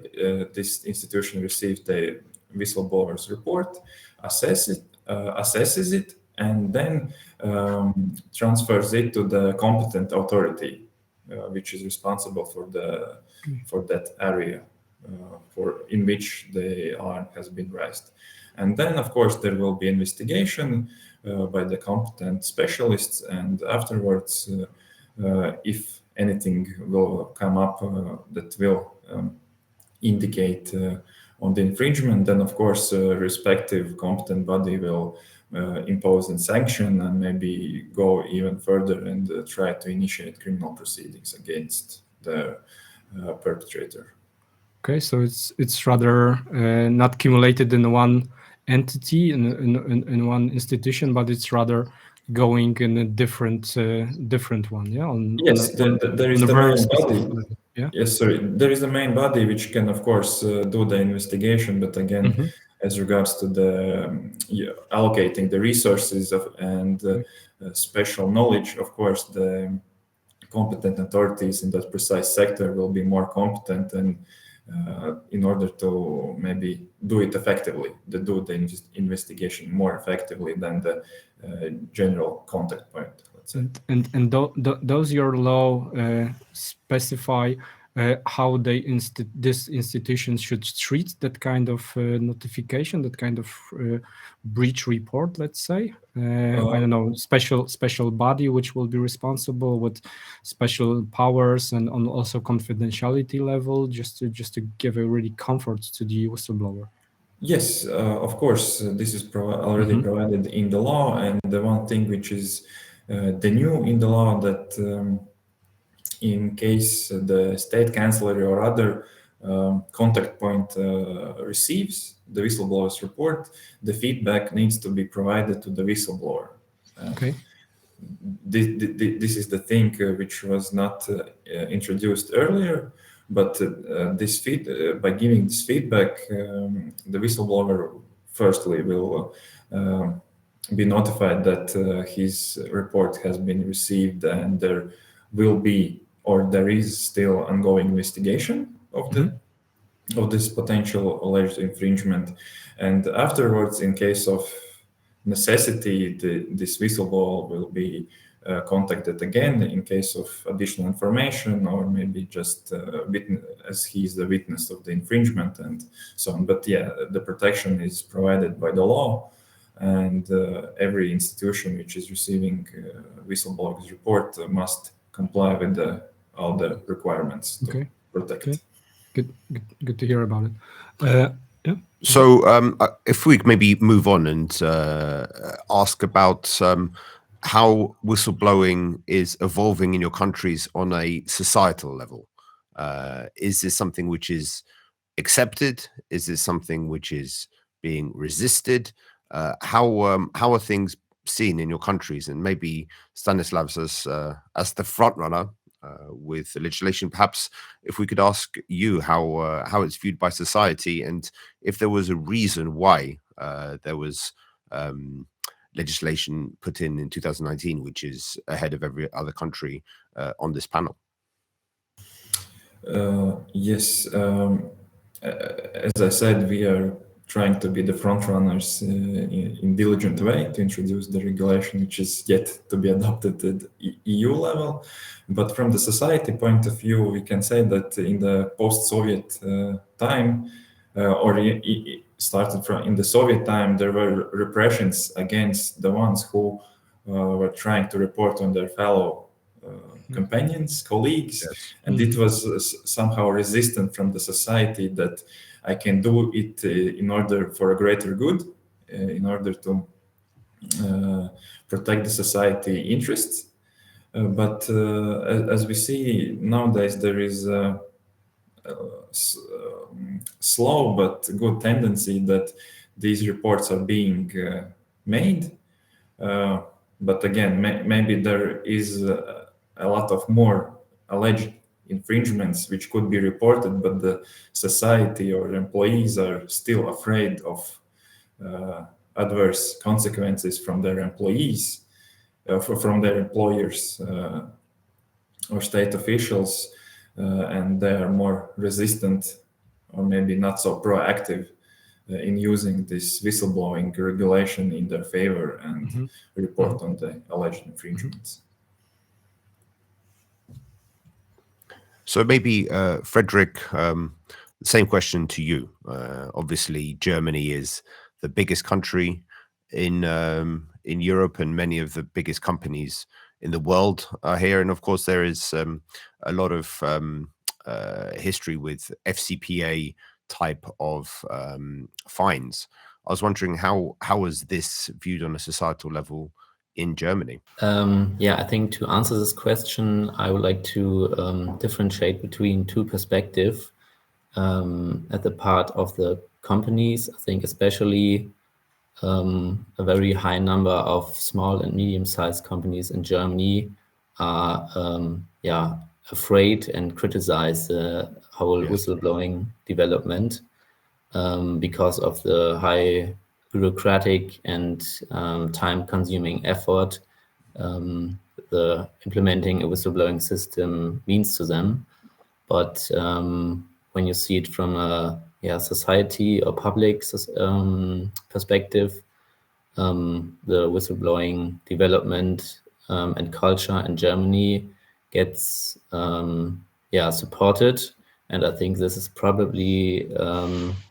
this institution receives the whistleblower's report, assesses it, and then transfers it to the competent authority, which is responsible for that area in which the alarm has been raised. And then, of course, there will be investigation by the competent specialists, and afterwards, if anything will come up that will indicate on the infringement, then of course respective competent body will impose a sanction and maybe go even further and try to initiate criminal proceedings against the perpetrator. Okay, so it's rather not accumulated in one entity, in one institution, but it's rather going in a different one. Yeah. There is the main body. Yeah? Yes, sorry. There is the main body which can, of course, do the investigation, but again, as regards to the allocating the resources and special knowledge, of course, the competent authorities in that precise sector will be more competent and in order to maybe do it effectively, to do the investigation more effectively than the general contact point. And does your law specify how this institution should treat that kind of notification, that kind of breach report, let's say? I don't know, special body which will be responsible with special powers and on also confidentiality level, just to give a really comfort to the whistleblower. Yes, of course, this is already provided in the law, and the one thing which is the new in the law that in case the state cancellery or other contact point receives the whistleblower's report, the feedback needs to be provided to the whistleblower. Okay. This is the thing which was not introduced earlier, but by giving this feedback, the whistleblower firstly will be notified that his report has been received and there will be or there is still ongoing investigation of this potential alleged infringement. And afterwards, in case of necessity, this whistleblower will be contacted again in case of additional information or maybe just as he is the witness of the infringement and so on. But yeah, the protection is provided by the law, and every institution which is receiving whistleblower's report must comply with all the requirements to protect. Okay. Good to hear about it. Yeah. So if we maybe move on and ask about how whistleblowing is evolving in your countries on a societal level. Is this something which is accepted? Is this something which is being resisted? How are things seen in your countries? And maybe Stanislavs as the front runner with the legislation, perhaps if we could ask you how it's viewed by society, and if there was a reason why there was legislation put in 2019, which is ahead of every other country on this panel. Yes, as I said, we are trying to be the front runners in diligent way to introduce the regulation, which is yet to be adopted at EU level. But from the society point of view, we can say that in the post-Soviet time, or started from in the Soviet time. There were repressions against the ones who were trying to report on their fellow companions, colleagues, Yes. and it was somehow resistant from the society that I can do it in order for a greater good, in order to protect the society interests. But as we see nowadays, there is a slow but good tendency that these reports are being made. But again, maybe there is a lot of more alleged infringements which could be reported, but the society or employees are still afraid of adverse consequences from their employees, from their employers or state officials, and they are more resistant or maybe not so proactive in using this whistleblowing regulation in their favor and report on the alleged infringements. So maybe, Frederick, same question to you. Obviously, Germany is the biggest country in Europe, and many of the biggest companies in the world are here. And of course, there is a lot of history with FCPA type of fines. I was wondering how is this viewed on a societal level in Germany? I think to answer this question, I would like to differentiate between two perspectives. At the part of the companies, I think especially a very high number of small and medium-sized companies in Germany are afraid and criticize the whole whistleblowing development because of the high bureaucratic and time-consuming effort the implementing a whistleblowing system means to them. But when you see it from a society or public perspective, the whistleblowing development and culture in Germany gets supported, and I think this is probably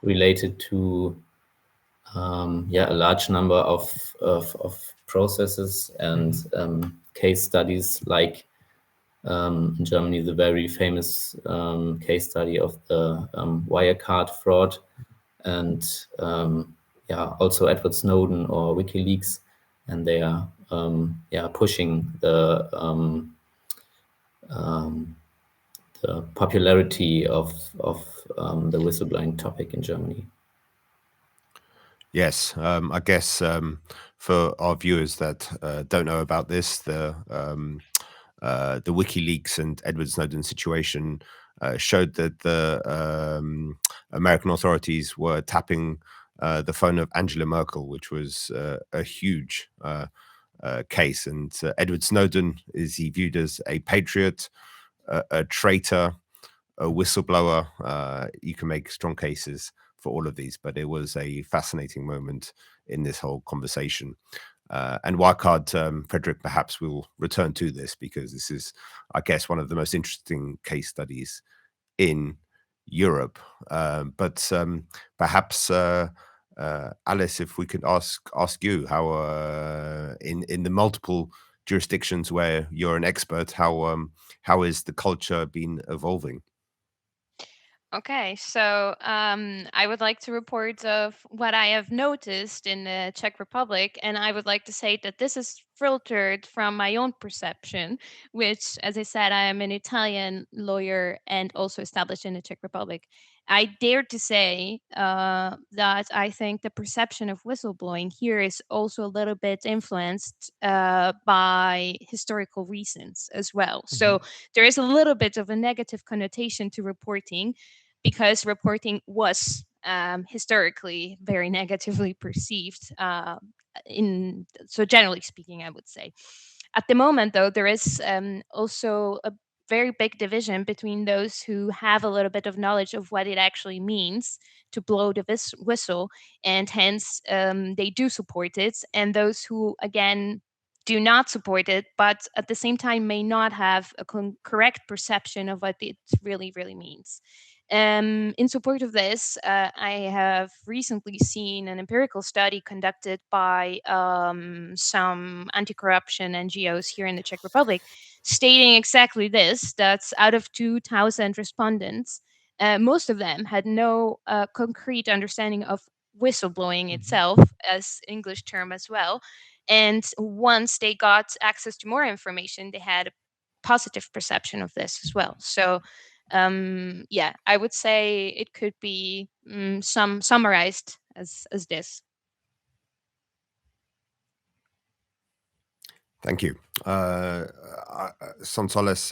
related to a large number of processes and case studies, like in Germany, the very famous case study of the Wirecard fraud, and also Edward Snowden or WikiLeaks, and they are pushing the popularity of the whistleblowing topic in Germany. Yes, I guess for our viewers that don't know about this, the WikiLeaks and Edward Snowden situation showed that the American authorities were tapping the phone of Angela Merkel, which was a huge case. And Edward Snowden, is he viewed as a patriot, a traitor, a whistleblower? You can make strong cases for all of these, but it was a fascinating moment in this whole conversation. And Wirecard, Frederick, perhaps we'll return to this, because this is, I guess, one of the most interesting case studies in Europe. But perhaps, Alice, if we could ask you how, in the multiple jurisdictions where you're an expert, how is the culture been evolving? Okay, so I would like to report of what I have noticed in the Czech Republic, and I would like to say that this is filtered from my own perception, which, as I said, I am an Italian lawyer and also established in the Czech Republic. I dare to say that I think the perception of whistleblowing here is also a little bit influenced by historical reasons as well. So there is a little bit of a negative connotation to reporting, because reporting was historically very negatively perceived. So generally speaking, I would say. At the moment, though, there is also a very big division between those who have a little bit of knowledge of what it actually means to blow the whistle, and hence they do support it, and those who, again, do not support it, but at the same time may not have a correct perception of what it really, really means. In support of this, I have recently seen an empirical study conducted by some anti-corruption NGOs here in the Czech Republic, stating exactly this, that out of 2,000 respondents, most of them had no concrete understanding of whistleblowing itself as English term as well. And once they got access to more information, they had a positive perception of this as well. So yeah, I would say it could be summarized as this. Thank you. Sonsoles,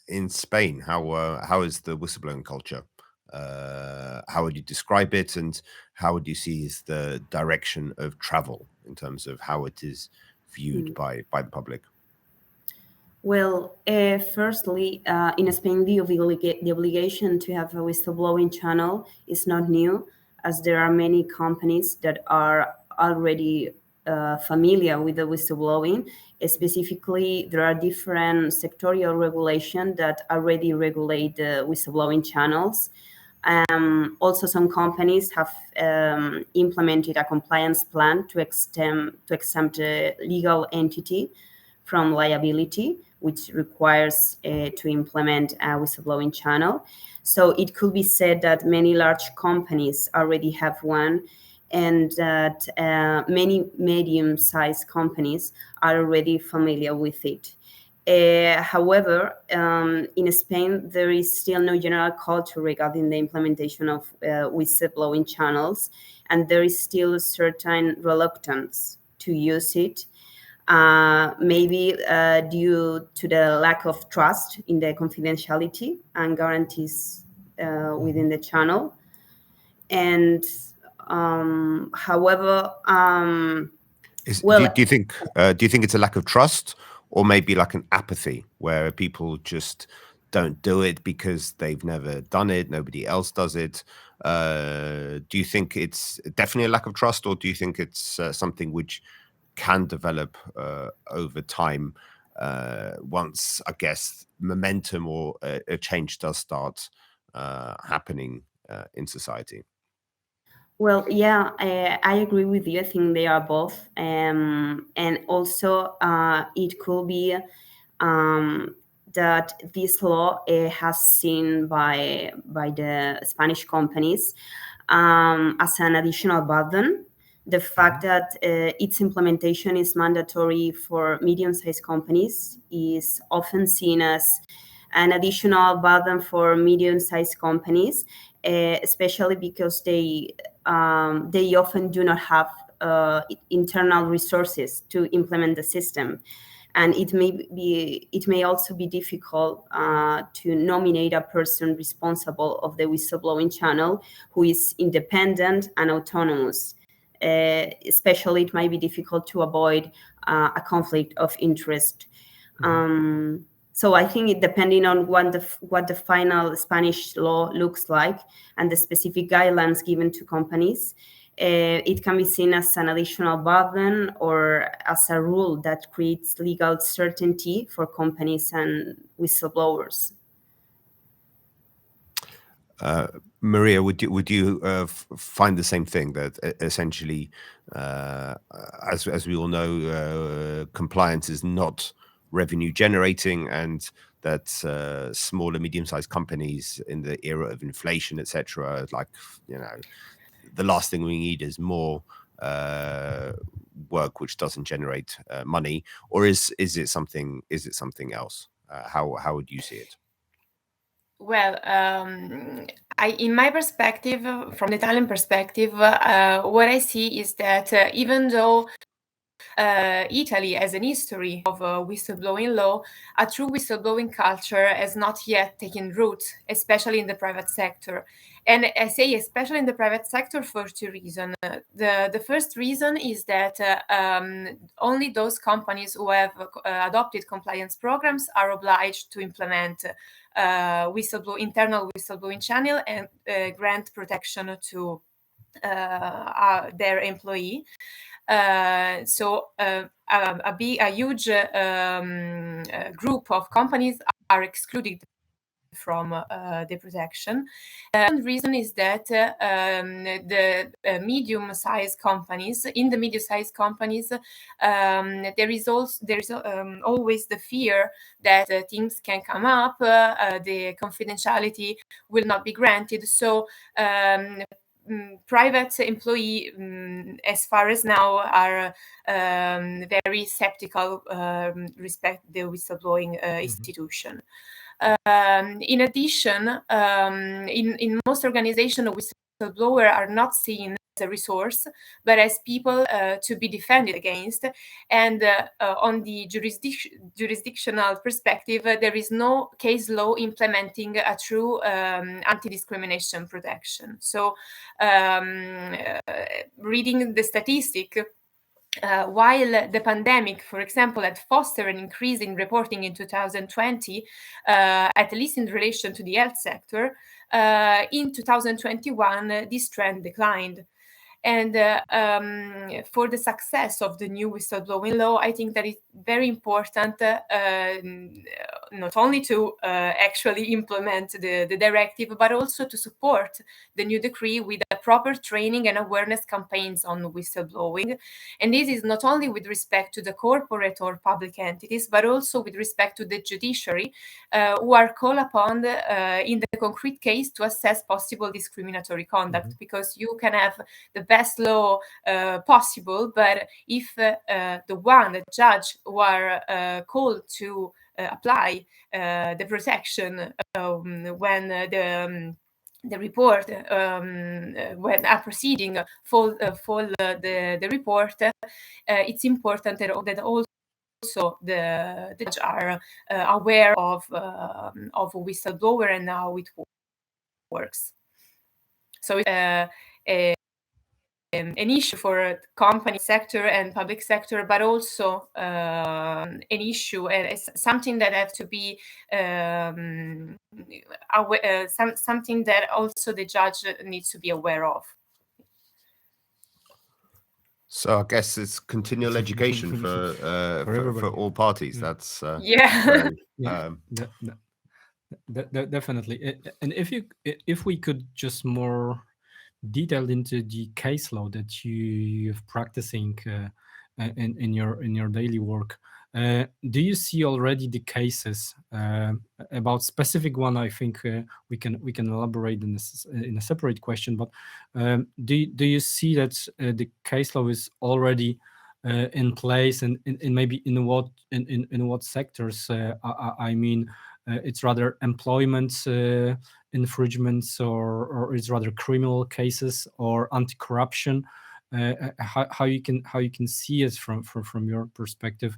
in Spain, how is the whistleblowing culture? How would you describe it, and how would you see is the direction of travel in terms of how it is viewed by the public? Well, firstly, in Spain, the obligation to have a whistleblowing channel is not new, as there are many companies that are already familiar with the whistleblowing. Specifically, there are different sectorial regulations that already regulate the whistleblowing channels. Also, some companies have implemented a compliance plan to exempt a legal entity from liability, which requires to implement a whistleblowing channel. So it could be said that many large companies already have one, and that many medium-sized companies are already familiar with it. However, in Spain, there is still no general culture regarding the implementation of whistleblowing channels, and there is still a certain reluctance to use it. Maybe due to the lack of trust in the confidentiality and guarantees within the channel. And however, do you think it's a lack of trust, or maybe like an apathy where people just don't do it because they've never done it, nobody else does it? Do you think it's definitely a lack of trust, or do you think it's something which can develop over time once, I guess, momentum or a change does start happening in society? Well, yeah, I agree with you. I think they are both. And also, it could be that this law has seen by the Spanish companies as an additional burden. The fact that its implementation is mandatory for medium-sized companies is often seen as an additional burden for medium-sized companies, especially because they often do not have internal resources to implement the system. And it may also be difficult to nominate a person responsible of the whistleblowing channel who is independent and autonomous. Especially, it might be difficult to avoid a conflict of interest. So I think depending on what the final Spanish law looks like and the specific guidelines given to companies, it can be seen as an additional burden or as a rule that creates legal certainty for companies and whistleblowers. Maria, would you find the same thing, that essentially, as we all know, compliance is not revenue generating, and that smaller, medium-sized companies in the era of inflation, etc., like, the last thing we need is more work which doesn't generate money, or is it something else? How would you see it? Well, in my perspective, from the Italian perspective, what I see is that even though Italy has an history of whistleblowing law, a true whistleblowing culture has not yet taken root, especially in the private sector. And I say especially in the private sector for two reasons. The first reason is that only those companies who have adopted compliance programs are obliged to implement internal whistleblowing channel and grant protection to their employee. So a huge group of companies are excluded from the protection. One reason is that the medium-sized companies, in the medium-sized companies, there is always the fear that things can come up, the confidentiality will not be granted. So private employee, as far as now, are very skeptical respect the whistleblowing institution. In addition, in most organizations, whistleblowers are not seen as a resource, but as people to be defended against. And on the jurisdictional perspective, there is no case law implementing a true anti-discrimination protection. So reading the statistic, while the pandemic, for example, had fostered an increase in reporting in 2020, at least in relation to the health sector, in 2021, this trend declined. And for the success of the new whistleblowing law, I think that it's very important not only to actually implement the directive, but also to support the new decree with a proper training and awareness campaigns on whistleblowing. And this is not only with respect to the corporate or public entities, but also with respect to the judiciary, who are called upon in the concrete case to assess possible discriminatory conduct, because you can have the best law possible, but if the judge who are called to apply the protection when the report, when a proceeding fall the report, it's important that also the judge are aware of whistleblower and how it works. So an issue for company sector and public sector, but also an issue and something that have to be something that also the judge needs to be aware of. So I guess it's continual education for all parties. That's definitely. And if we could just more detailed into the case law that you're practicing in your daily work, do you see already the cases about specific one? I think we can elaborate in a separate question, but do you see that the case law is already in place, and maybe in what sectors? I mean, it's rather employment infringements, or it's rather criminal cases or anti-corruption. How you can see it from your perspective,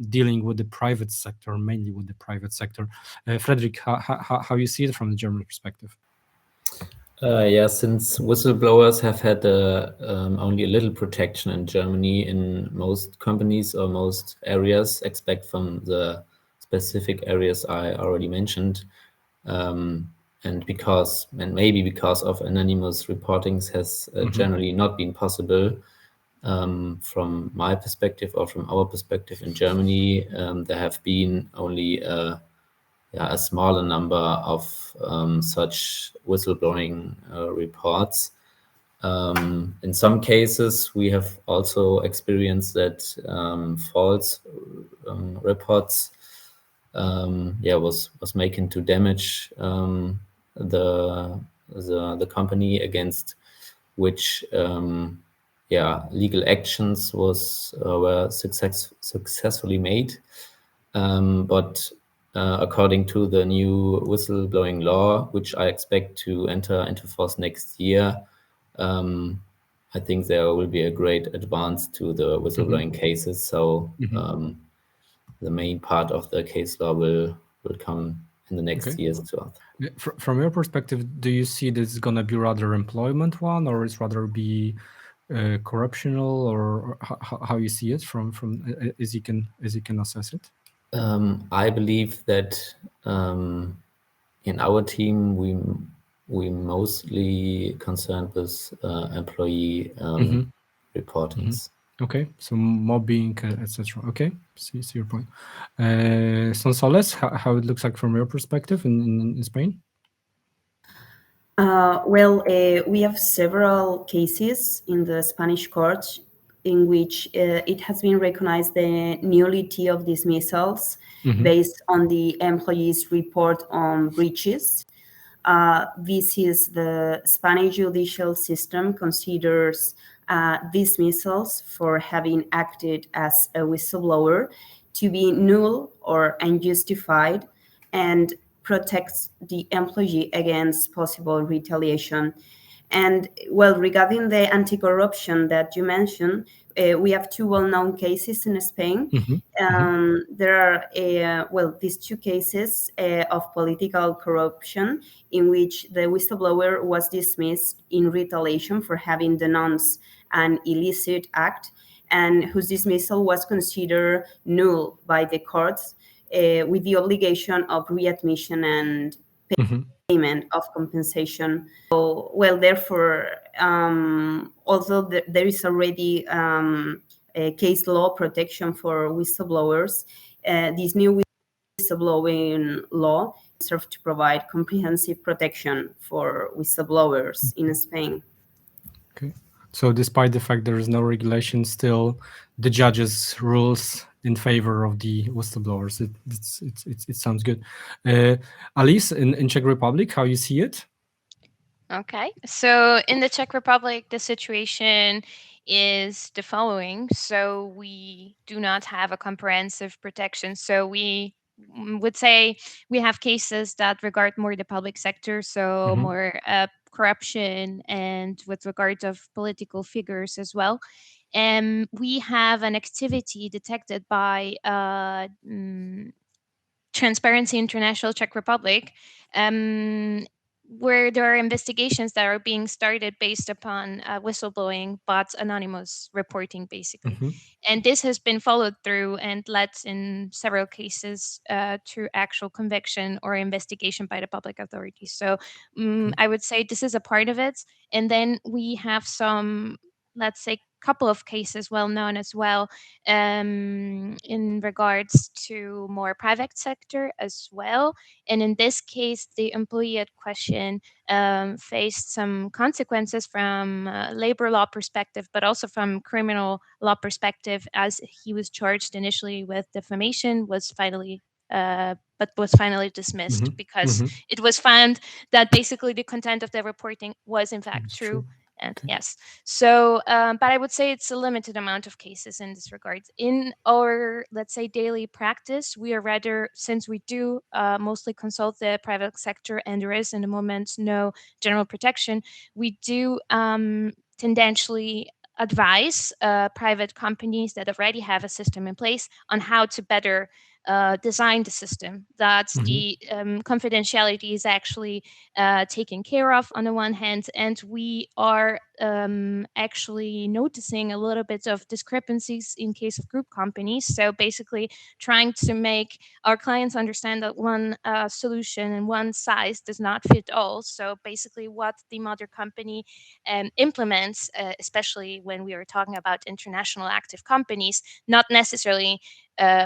dealing with the private sector, mainly with the private sector. Frederick, how you see it from the German perspective? Since whistleblowers have had only a little protection in Germany in most companies or most areas, except from the specific areas I already mentioned, and maybe because of anonymous reportings has generally not been possible. From my perspective or from our perspective in Germany, there have been only a smaller number of such whistleblowing reports. In some cases, we have also experienced that false reports was making to damage the company against which legal actions were successfully made. But according to the new whistleblowing law, which I expect to enter into force next year, I think there will be a great advance to the whistleblowing cases. So the main part of the case law will come in the next years as well. From your perspective, do you see this is going to be rather employment one, or it's rather be corruptional, or how you see it from as you can assess it? I believe that in our team we mostly concerned with employee reportings. Okay, so mobbing, etc. Okay, see your point. Sonsoles, how it looks like from your perspective in Spain? Well, we have several cases in the Spanish courts in which it has been recognized the nullity of dismissals based on the employee's report on breaches. This is the Spanish judicial system considers dismissals for having acted as a whistleblower to be null or unjustified and protects the employee against possible retaliation. And well, regarding the anti-corruption that you mentioned, we have two well-known cases in Spain. There are, these two cases of political corruption in which the whistleblower was dismissed in retaliation for having denounced an illicit act and whose dismissal was considered null by the courts with the obligation of readmission and payment of compensation. So, well, therefore, although there is already a case law protection for whistleblowers, this new whistleblowing law serves to provide comprehensive protection for whistleblowers in Spain. Okay, so despite the fact there is no regulation, still the judges rules in favor of the whistleblowers. It sounds good. Alice, in Czech Republic, how you see it? Okay, so in the Czech Republic, the situation is the following. So we do not have a comprehensive protection. So we would say we have cases that regard more the public sector, so more corruption and with regard of political figures as well. And we have an activity detected by Transparency International Czech Republic, where there are investigations that are being started based upon whistleblowing, but anonymous reporting, basically. And this has been followed through and led in several cases to actual conviction or investigation by the public authorities. So I would say this is a part of it. And then we have some, let's say, couple of cases well known as well in regards to more private sector as well. And in this case, the employee at question faced some consequences from labor law perspective, but also from criminal law perspective, as he was charged initially with defamation, was finally dismissed because it was found that basically the content of the reporting was in fact true. And yes, so but I would say it's a limited amount of cases in this regard. In our, let's say, daily practice, we are rather, since we do mostly consult the private sector and there is in the moment no general protection, we do tendentially advise private companies that already have a system in place on how to better design the system, that the confidentiality is actually taken care of on the one hand, and we are actually noticing a little bit of discrepancies in case of group companies. So basically trying to make our clients understand that one solution and one size does not fit all. So basically what the mother company implements, especially when we are talking about international active companies, not necessarily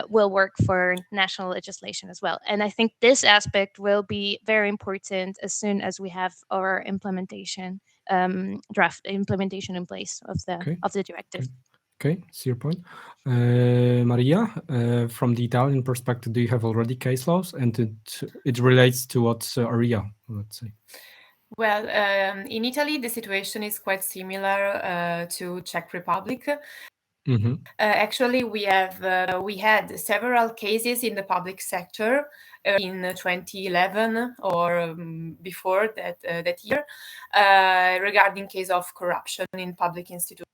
will work for national legislation as well. And I think this aspect will be very important as soon as we have our implementation draft implementation in place of the directive. Okay, see your point. Maria, from the Italian perspective, do you have already case laws? And it relates to what Aria, let's say. Well, in Italy, the situation is quite similar to Czech Republic. Actually, we had several cases in the public sector in 2011 or before that year regarding case of corruption in public institution.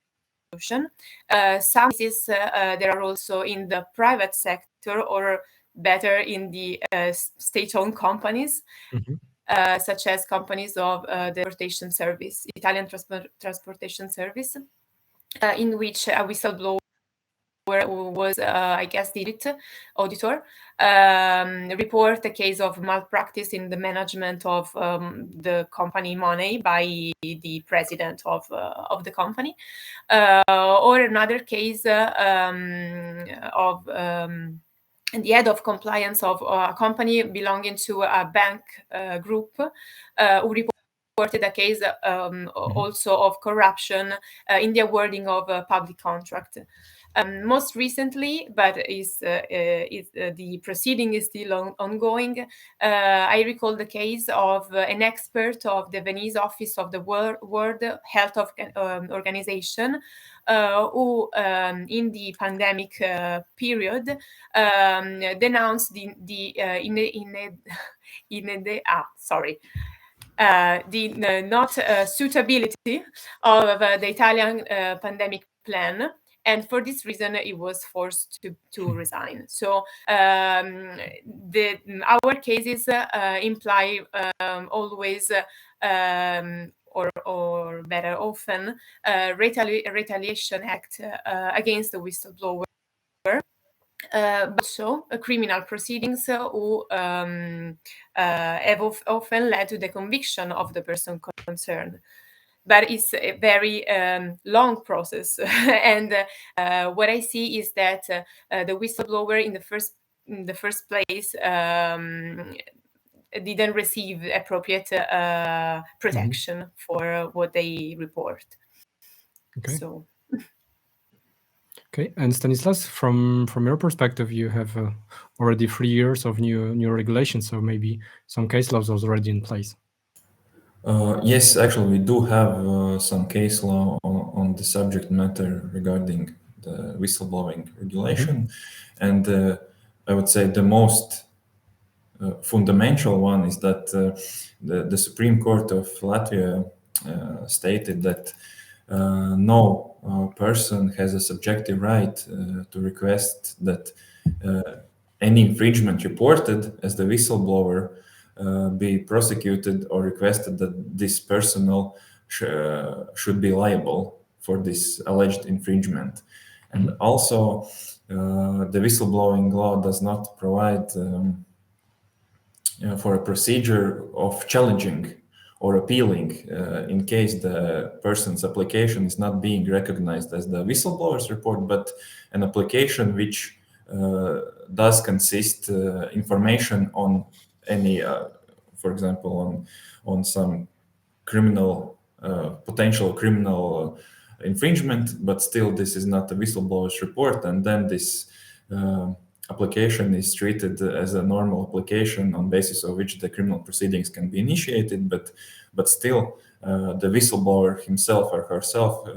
Some cases there are also in the private sector, or better in the state-owned companies, such as companies of the transportation service, Italian transportation service, in which a whistleblower who was, I guess, the auditor, report a case of malpractice in the management of the company money by the president of the company, or another case of the head of compliance of a company belonging to a bank group who reported a case also of corruption in the awarding of a public contract. Most recently, but the proceeding is still ongoing, I recall the case of an expert of the Venice office of the World Health Organization, who in the pandemic period denounced the not suitability of the Italian pandemic plan. And for this reason, he was forced to resign. So our cases imply always, or better often, retaliation act against the whistleblower, but also criminal proceedings who have often led to the conviction of the person concerned. But it's a very long process. And what I see is that the whistleblower in the first place didn't receive appropriate protection for what they report. Okay. So. Okay, and Stanislas, from your perspective, you have already 3 years of new regulations, so maybe some case laws are already in place. Yes, actually, we do have some case law on the subject matter regarding the whistleblowing regulation. And I would say the most fundamental one is that the Supreme Court of Latvia stated that no person has a subjective right to request that any infringement reported as the whistleblower be prosecuted, or requested that this person should be liable for this alleged infringement. And also, the whistleblowing law does not provide for a procedure of challenging or appealing in case the person's application is not being recognized as the whistleblower's report, but an application which does consist information on any, for example, on some criminal, potential criminal infringement, but still this is not a whistleblower's report, and then this application is treated as a normal application on basis of which the criminal proceedings can be initiated, but still the whistleblower himself or herself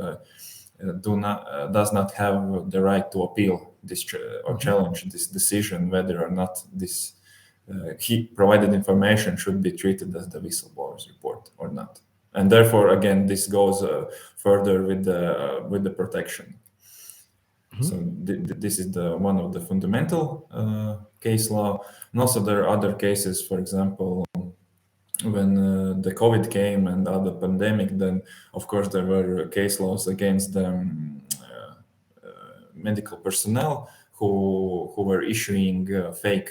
does not have the right to appeal this or challenge this decision, whether or not this he provided information should be treated as the whistleblower's report or not. And therefore, again, this goes further with the protection. So this is one of the fundamental case law. And also there are other cases, for example, when the COVID came and other pandemic, then of course there were case laws against the medical personnel who were issuing fake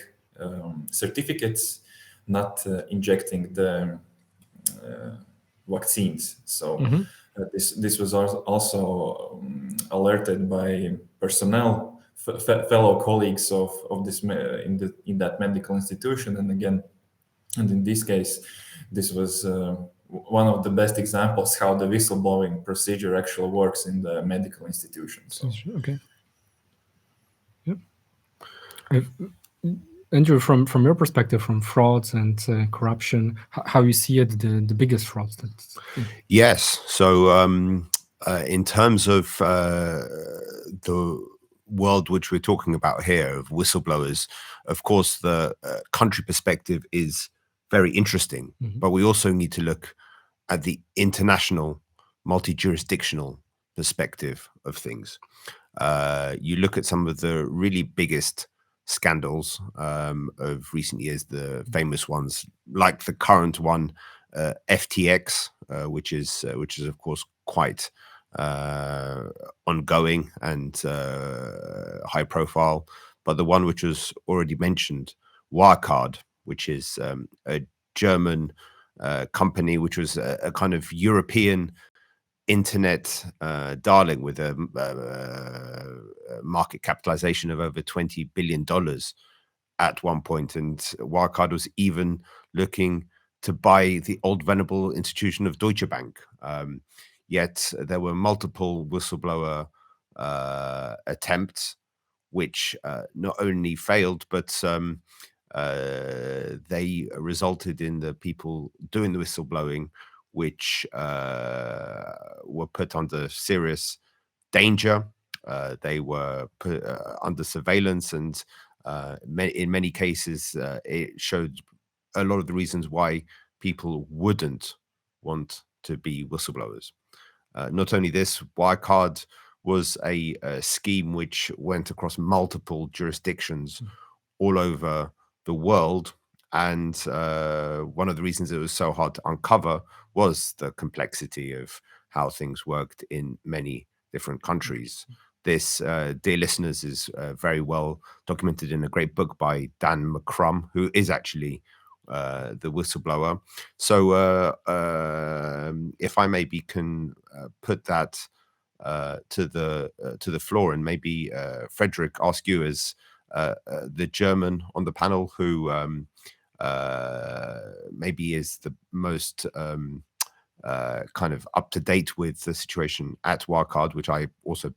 certificates, not injecting the vaccines. So this was also alerted by personnel, fellow colleagues of this in that medical institution. And again, and in this case, this was one of the best examples how the whistleblowing procedure actually works in the medical institutions. So. Okay. Yep. Andrew, from your perspective, from frauds and corruption, how you see it, the biggest frauds? Yes. So in terms of the world which we're talking about here of whistleblowers, of course, the country perspective is very interesting, but we also need to look at the international, multi-jurisdictional perspective of things. You look at some of the really biggest scandals of recent years, the famous ones, like the current one, FTX, which is of course quite ongoing and high profile, but the one which was already mentioned, Wirecard, which is a German company, which was a kind of European internet darling with a market capitalization of over $20 billion at one point. And Wirecard was even looking to buy the old venerable institution of Deutsche Bank. Yet there were multiple whistleblower attempts, which not only failed, but they resulted in the people doing the whistleblowing, which were put under serious danger. They were put under surveillance, and in many cases, it showed a lot of the reasons why people wouldn't want to be whistleblowers. Not only this, Wirecard was a scheme which went across multiple jurisdictions all over the world. And one of the reasons it was so hard to uncover was the complexity of how things worked in many different countries. This, dear listeners, is very well documented in a great book by Dan McCrum, who is actually the whistleblower. So if I maybe can put that to the floor, and maybe Frederick, ask you as the German on the panel who maybe is the most kind of up to date with the situation at Wirecard, which I also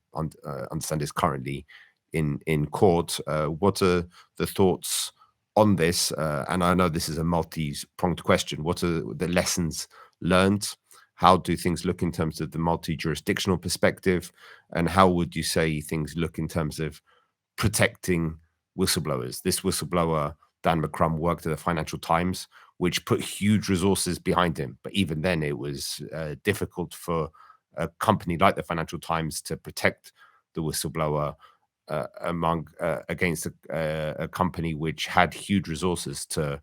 understand is currently in court. What are the thoughts on this? And I know this is a multi-pronged question. What are the lessons learned? How do things look in terms of the multi-jurisdictional perspective? And how would you say things look in terms of protecting whistleblowers? This whistleblower, Dan McCrum, worked at the Financial Times, which put huge resources behind him. But even then, it was difficult for a company like the Financial Times to protect the whistleblower against a company which had huge resources to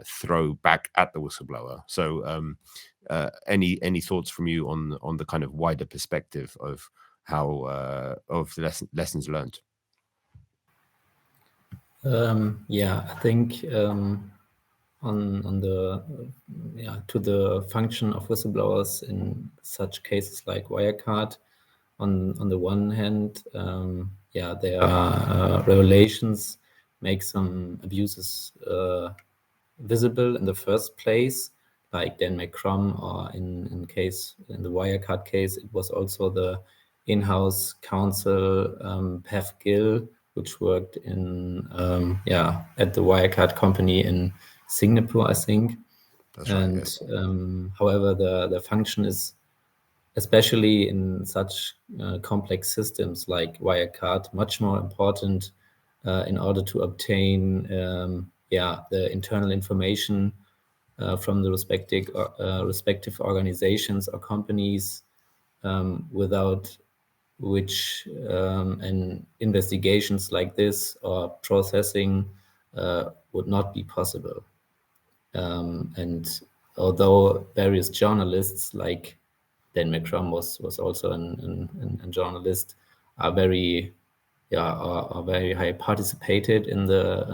throw back at the whistleblower. So any thoughts from you on the kind of wider perspective of how of the lessons learned? I think on the to the function of whistleblowers in such cases like Wirecard, on the one hand, their revelations make some abuses visible in the first place, like Dan McCrum, or in the Wirecard case, it was also the in-house counsel Pav Gill, which worked in at the Wirecard company in Singapore, I think. That's right, and yes. However, the function is, especially in such complex systems like Wirecard, much more important in order to obtain the internal information from the respective organizations or companies, without which and investigations like this or processing would not be possible. And although various journalists like Dan McCrum was also a journalist, are very high participated in the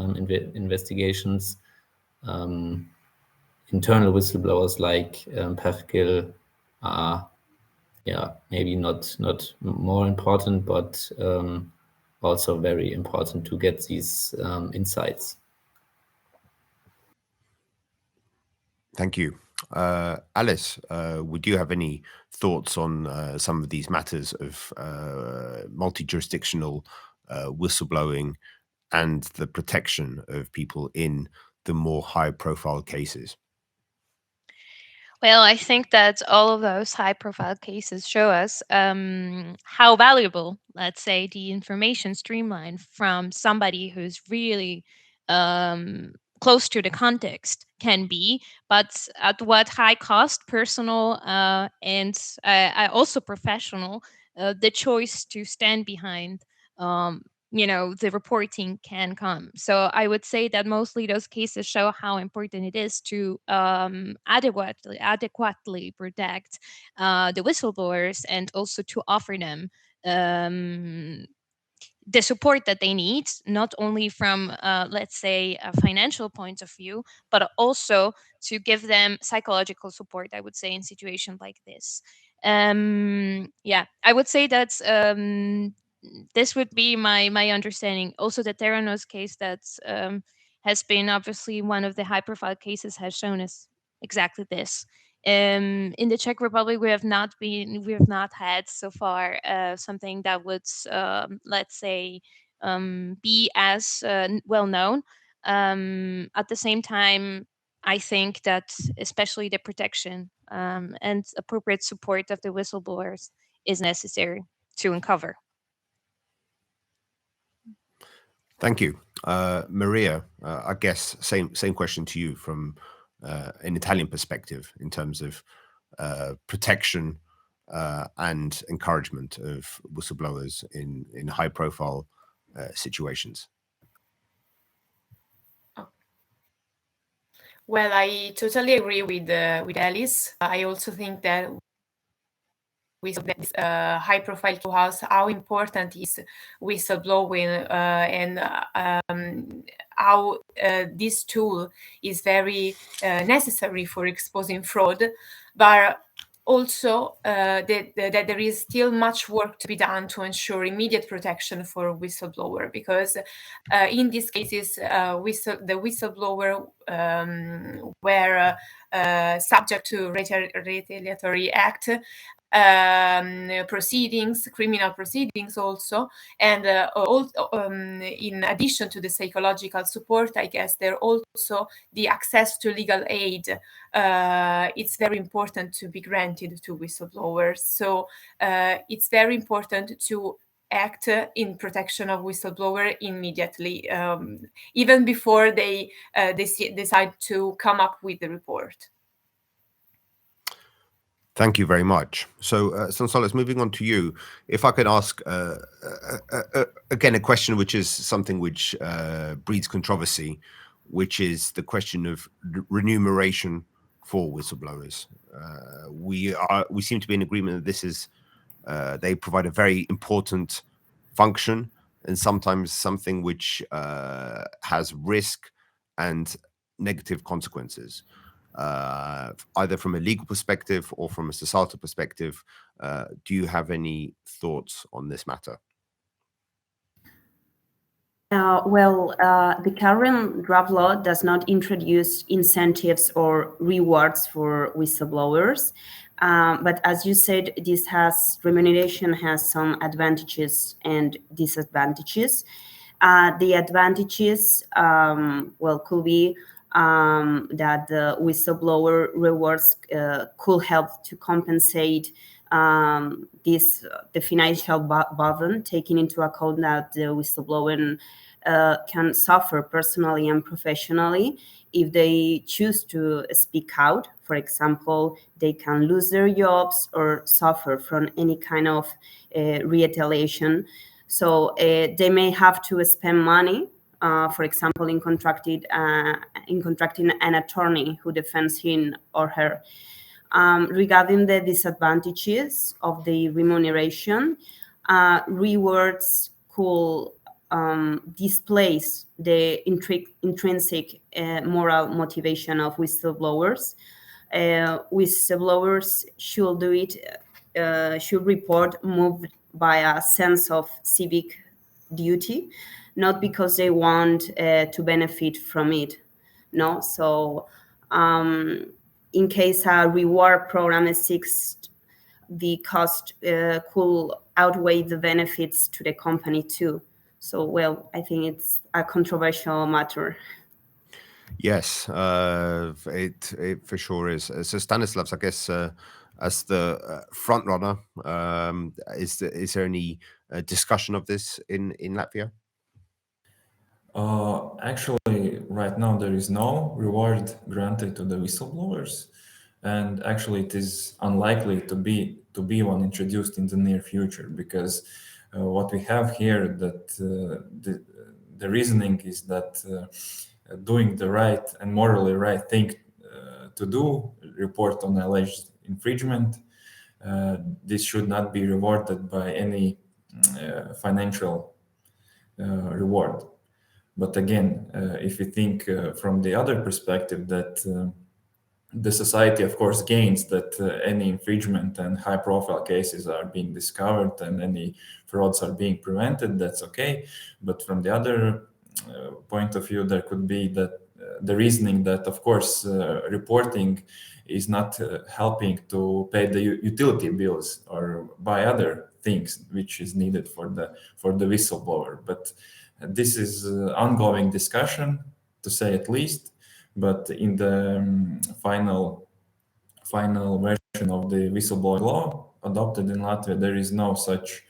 investigations, internal whistleblowers like Pav Gill are maybe not more important, but also very important to get these insights. Thank you. Alice, would you have any thoughts on some of these matters of multi-jurisdictional whistleblowing and the protection of people in the more high-profile cases? Well, I think that all of those high-profile cases show us how valuable, let's say, the information streamline from somebody who's really close to the context can be, but at what high cost, personal and also professional, the choice to stand behind the reporting can come. So I would say that mostly those cases show how important it is to adequately protect the whistleblowers, and also to offer them the support that they need, not only from, let's say, a financial point of view, but also to give them psychological support, I would say, in situations like this. I would say that this would be my understanding. Also, the Theranos case that has been obviously one of the high-profile cases has shown us exactly this. In the Czech Republic, we have not had so far something that would, let's say, be as well known. At the same time, I think that especially the protection and appropriate support of the whistleblowers is necessary to uncover. Thank you. Maria, I guess same question to you from an Italian perspective in terms of protection and encouragement of whistleblowers in high-profile situations. Well, I totally agree with Alice. I also think that high-profile to us, how important is whistleblowing and how this tool is very necessary for exposing fraud, but also that there is still much work to be done to ensure immediate protection for whistleblower, because in these cases, the whistleblower were subject to retaliatory act proceedings, criminal proceedings also, and in addition to the psychological support, I guess there also the access to legal aid. It's very important to be granted to whistleblowers. So it's very important to act in protection of whistleblower immediately, even before they decide to come up with the report. Thank you very much. So, Sonsoles, moving on to you, if I could ask again a question which is something which breeds controversy, which is the question of remuneration for whistleblowers. We seem to be in agreement that this is they provide a very important function, and sometimes something which has risk and negative consequences. Either from a legal perspective or from a societal perspective. Do you have any thoughts on this matter? The current draft law does not introduce incentives or rewards for whistleblowers. But as you said, remuneration has some advantages and disadvantages. The advantages, could be that the whistleblower rewards could help to compensate the financial burden, taking into account that the whistleblower can suffer personally and professionally if they choose to speak out. For example, they can lose their jobs or suffer from any kind of retaliation. So they may have to spend money, for example, in contracting an attorney who defends him or her. Regarding the disadvantages of the remuneration, rewards could displace the intrinsic moral motivation of whistleblowers. Whistleblowers should report moved by a sense of civic duty, not because they want to benefit from it. No, so in case a reward program exists, the cost could outweigh the benefits to the company too. So, I think it's a controversial matter. Yes, it for sure is. So, Stanislavs, I guess as the front runner, is there any discussion of this in Latvia? Actually, right now there is no reward granted to the whistleblowers, and actually it is unlikely to be one introduced in the near future, because what we have here, that the reasoning is that doing the right and morally right thing to do, report on alleged infringement, this should not be rewarded by any financial reward. But again, if we think from the other perspective, that the society, of course, gains that any infringement and high-profile cases are being discovered and any frauds are being prevented, that's okay. But from the other point of view, there could be that the reasoning that, of course, reporting is not helping to pay the utility bills or buy other things which is needed for the whistleblower. But this is ongoing discussion, to say at least. But in the final version of the whistleblowing law adopted in Latvia, there is no such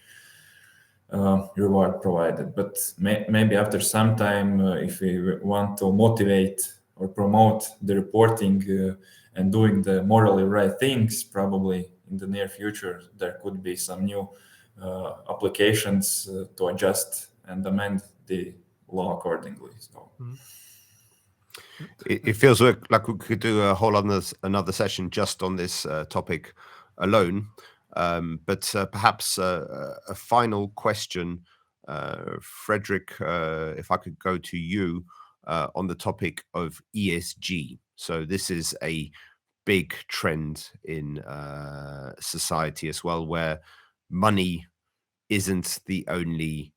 reward provided. But maybe after some time, if we want to motivate or promote the reporting and doing the morally right things, probably in the near future, there could be some new applications to adjust and amend the law accordingly. So. It feels like we could do a whole another session just on this topic alone. But perhaps a final question, Frederick, if I could go to you on the topic of ESG. So this is a big trend in society as well, where money isn't the only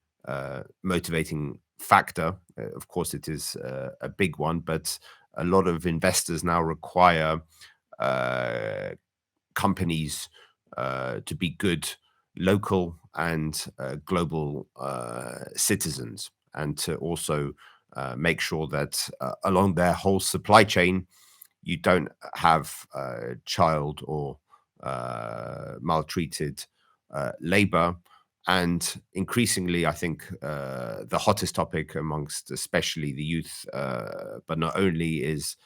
motivating factor. Of course, it is a big one, but a lot of investors now require companies to be good local and global citizens, and to also make sure that along their whole supply chain, you don't have child or maltreated labor. And increasingly, I think the hottest topic amongst especially the youth, but not only, is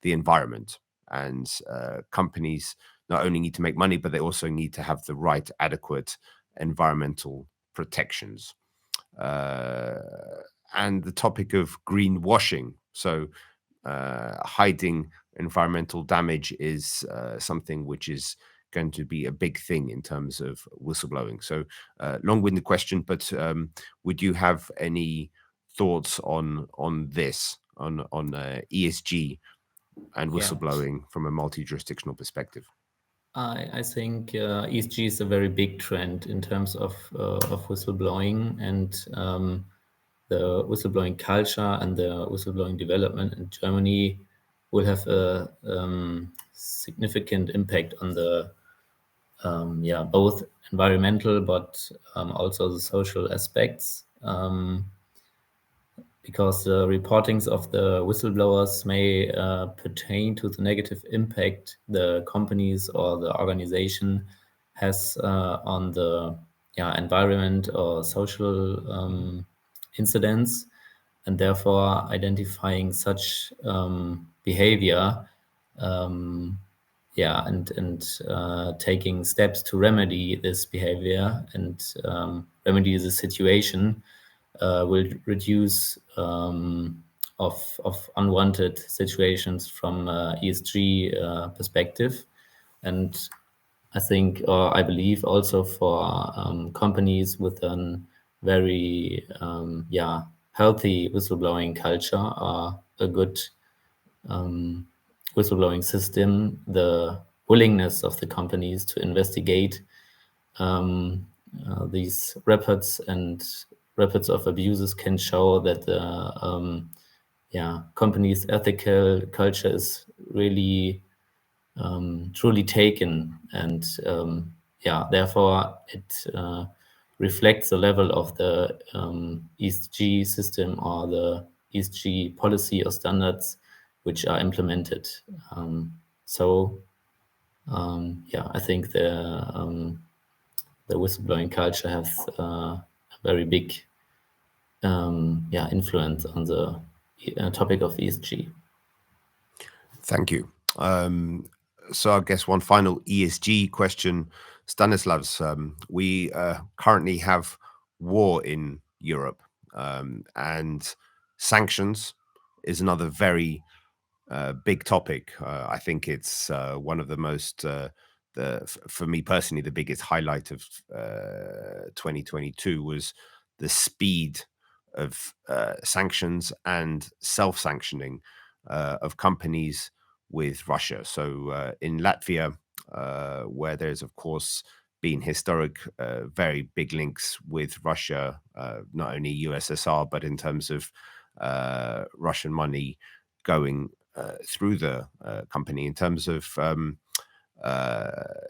the environment. And companies not only need to make money, but they also need to have the right adequate environmental protections. And the topic of greenwashing. So hiding environmental damage is something which is going to be a big thing in terms of whistleblowing. So long-winded question, but would you have any thoughts on this, on ESG and whistleblowing from a multi-jurisdictional perspective? I think ESG is a very big trend in terms of whistleblowing, and the whistleblowing culture and the whistleblowing development in Germany will have a significant impact on the both environmental but also the social aspects, because the reportings of the whistleblowers may pertain to the negative impact the companies or the organization has on the environment or social incidents, and therefore identifying such behavior and taking steps to remedy this behavior and remedy the situation will reduce of unwanted situations from ESG perspective. And I think, or I believe also for companies with a very healthy whistleblowing culture or a good whistleblowing system, the willingness of the companies to investigate these reports of abuses can show that the company's ethical culture is really truly taken, and therefore it reflects the level of the ESG system or the ESG policy or standards which are implemented. I think the whistleblowing culture has a very big influence on the topic of ESG. Thank you. So I guess one final ESG question, Stanislavs. We currently have war in Europe, and sanctions is another very big topic. I think it's one of the most, for me personally, the biggest highlight of 2022 was the speed of sanctions and self-sanctioning of companies with Russia. So in Latvia, where there's of course been historic, very big links with Russia, not only USSR, but in terms of Russian money going through the company, in terms of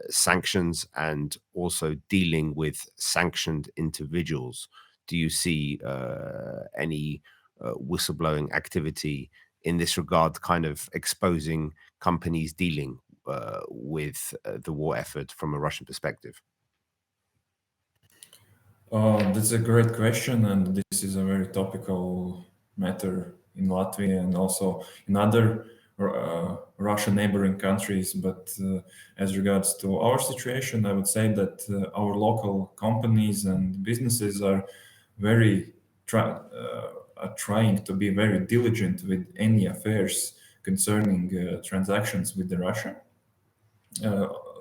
sanctions and also dealing with sanctioned individuals. Do you see any whistleblowing activity in this regard, kind of exposing companies dealing with the war effort from a Russian perspective? That's a great question, and this is a very topical matter in Latvia and also in other Russian neighboring countries. But as regards to our situation, I would say that our local companies and businesses are very trying to be very diligent with any affairs concerning transactions with the Russia.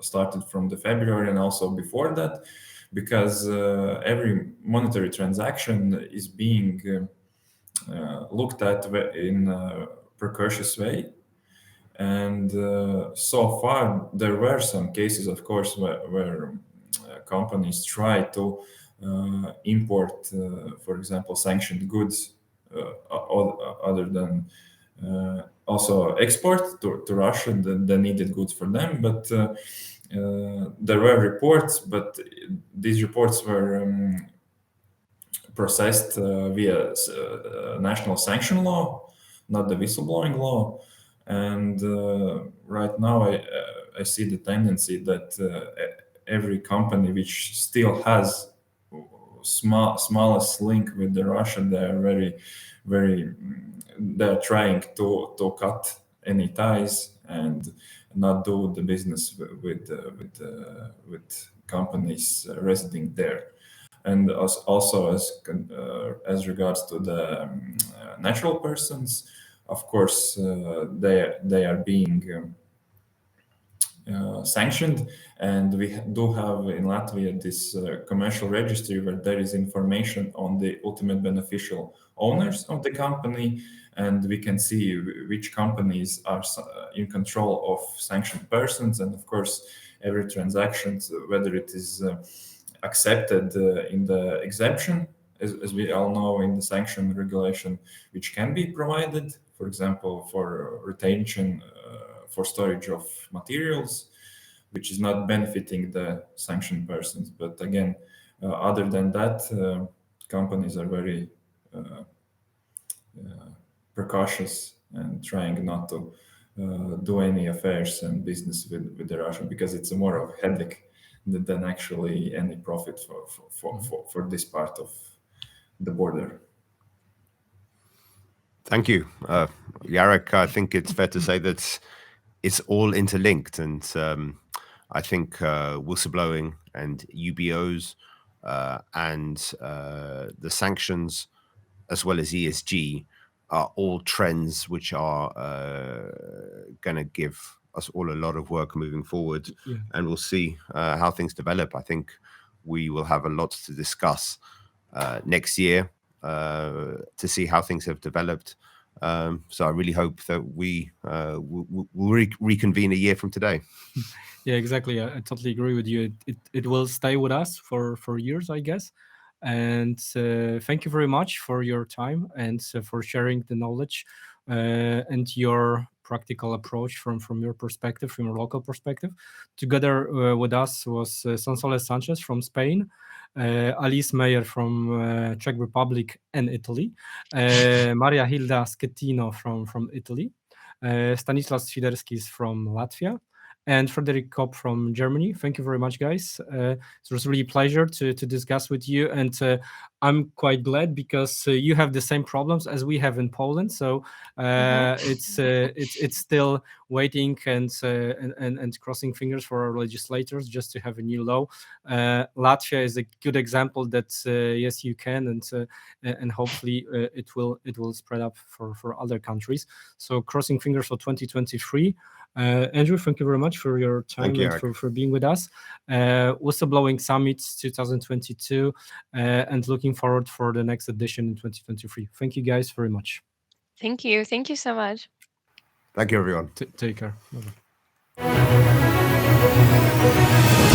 Started from the February and also before that, because every monetary transaction is being looked at in a precocious way. And so far, there were some cases, of course, where companies try to import, for example, sanctioned goods other than also export to Russia, the needed goods for them. But there were reports, but these reports were processed via national sanction law, not the whistleblowing law. And right now, I see the tendency that every company which still has smallest link with the Russia, they're they're trying to cut any ties and not do the business with companies residing there. And also as regards to the natural persons, of course, they are being sanctioned, and we do have in Latvia this commercial registry where there is information on the ultimate beneficial owners of the company, and we can see which companies are in control of sanctioned persons. And of course, every transaction, whether it is accepted in the exemption, as we all know, in the sanction regulation, which can be provided, for example, for retention, for storage of materials, which is not benefiting the sanctioned persons. But again, other than that, companies are very precautious and trying not to do any affairs and business with the Russian, because it's more of a headache than actually any profit for this part of the border. Thank you, Jarek. I think it's fair to say that it's all interlinked, and I think whistleblowing and UBOs and the sanctions, as well as ESG, are all trends which are going to give us all a lot of work moving forward. Yeah. And we'll see how things develop. I think we will have a lot to discuss next year to see how things have developed. So I really hope that we will reconvene a year from today. Yeah, exactly. I totally agree with you. It will stay with us for years, I guess. And thank you very much for your time and for sharing the knowledge and your practical approach from your perspective, from your local perspective. Together with us was Sonsoles Sanchez from Spain, Alice Meyer from Czech Republic and Italy, Maria Hilda Schettino from Italy, Stanislas Świderskis from Latvia, and Frederick Kopp from Germany. Thank you very much, guys. It was really a pleasure to discuss with you, and I'm quite glad because you have the same problems as we have in Poland. So it's still waiting and crossing fingers for our legislators just to have a new law. Latvia is a good example that yes, you can, and hopefully it will spread up for other countries. So crossing fingers for 2023. Andrew, thank you very much for your time and for being with us. Whistleblowing Summit 2022, and looking forward for the next edition in 2023. Thank you guys very much. Thank you. Thank you so much. Thank you, everyone. Take care. Bye-bye.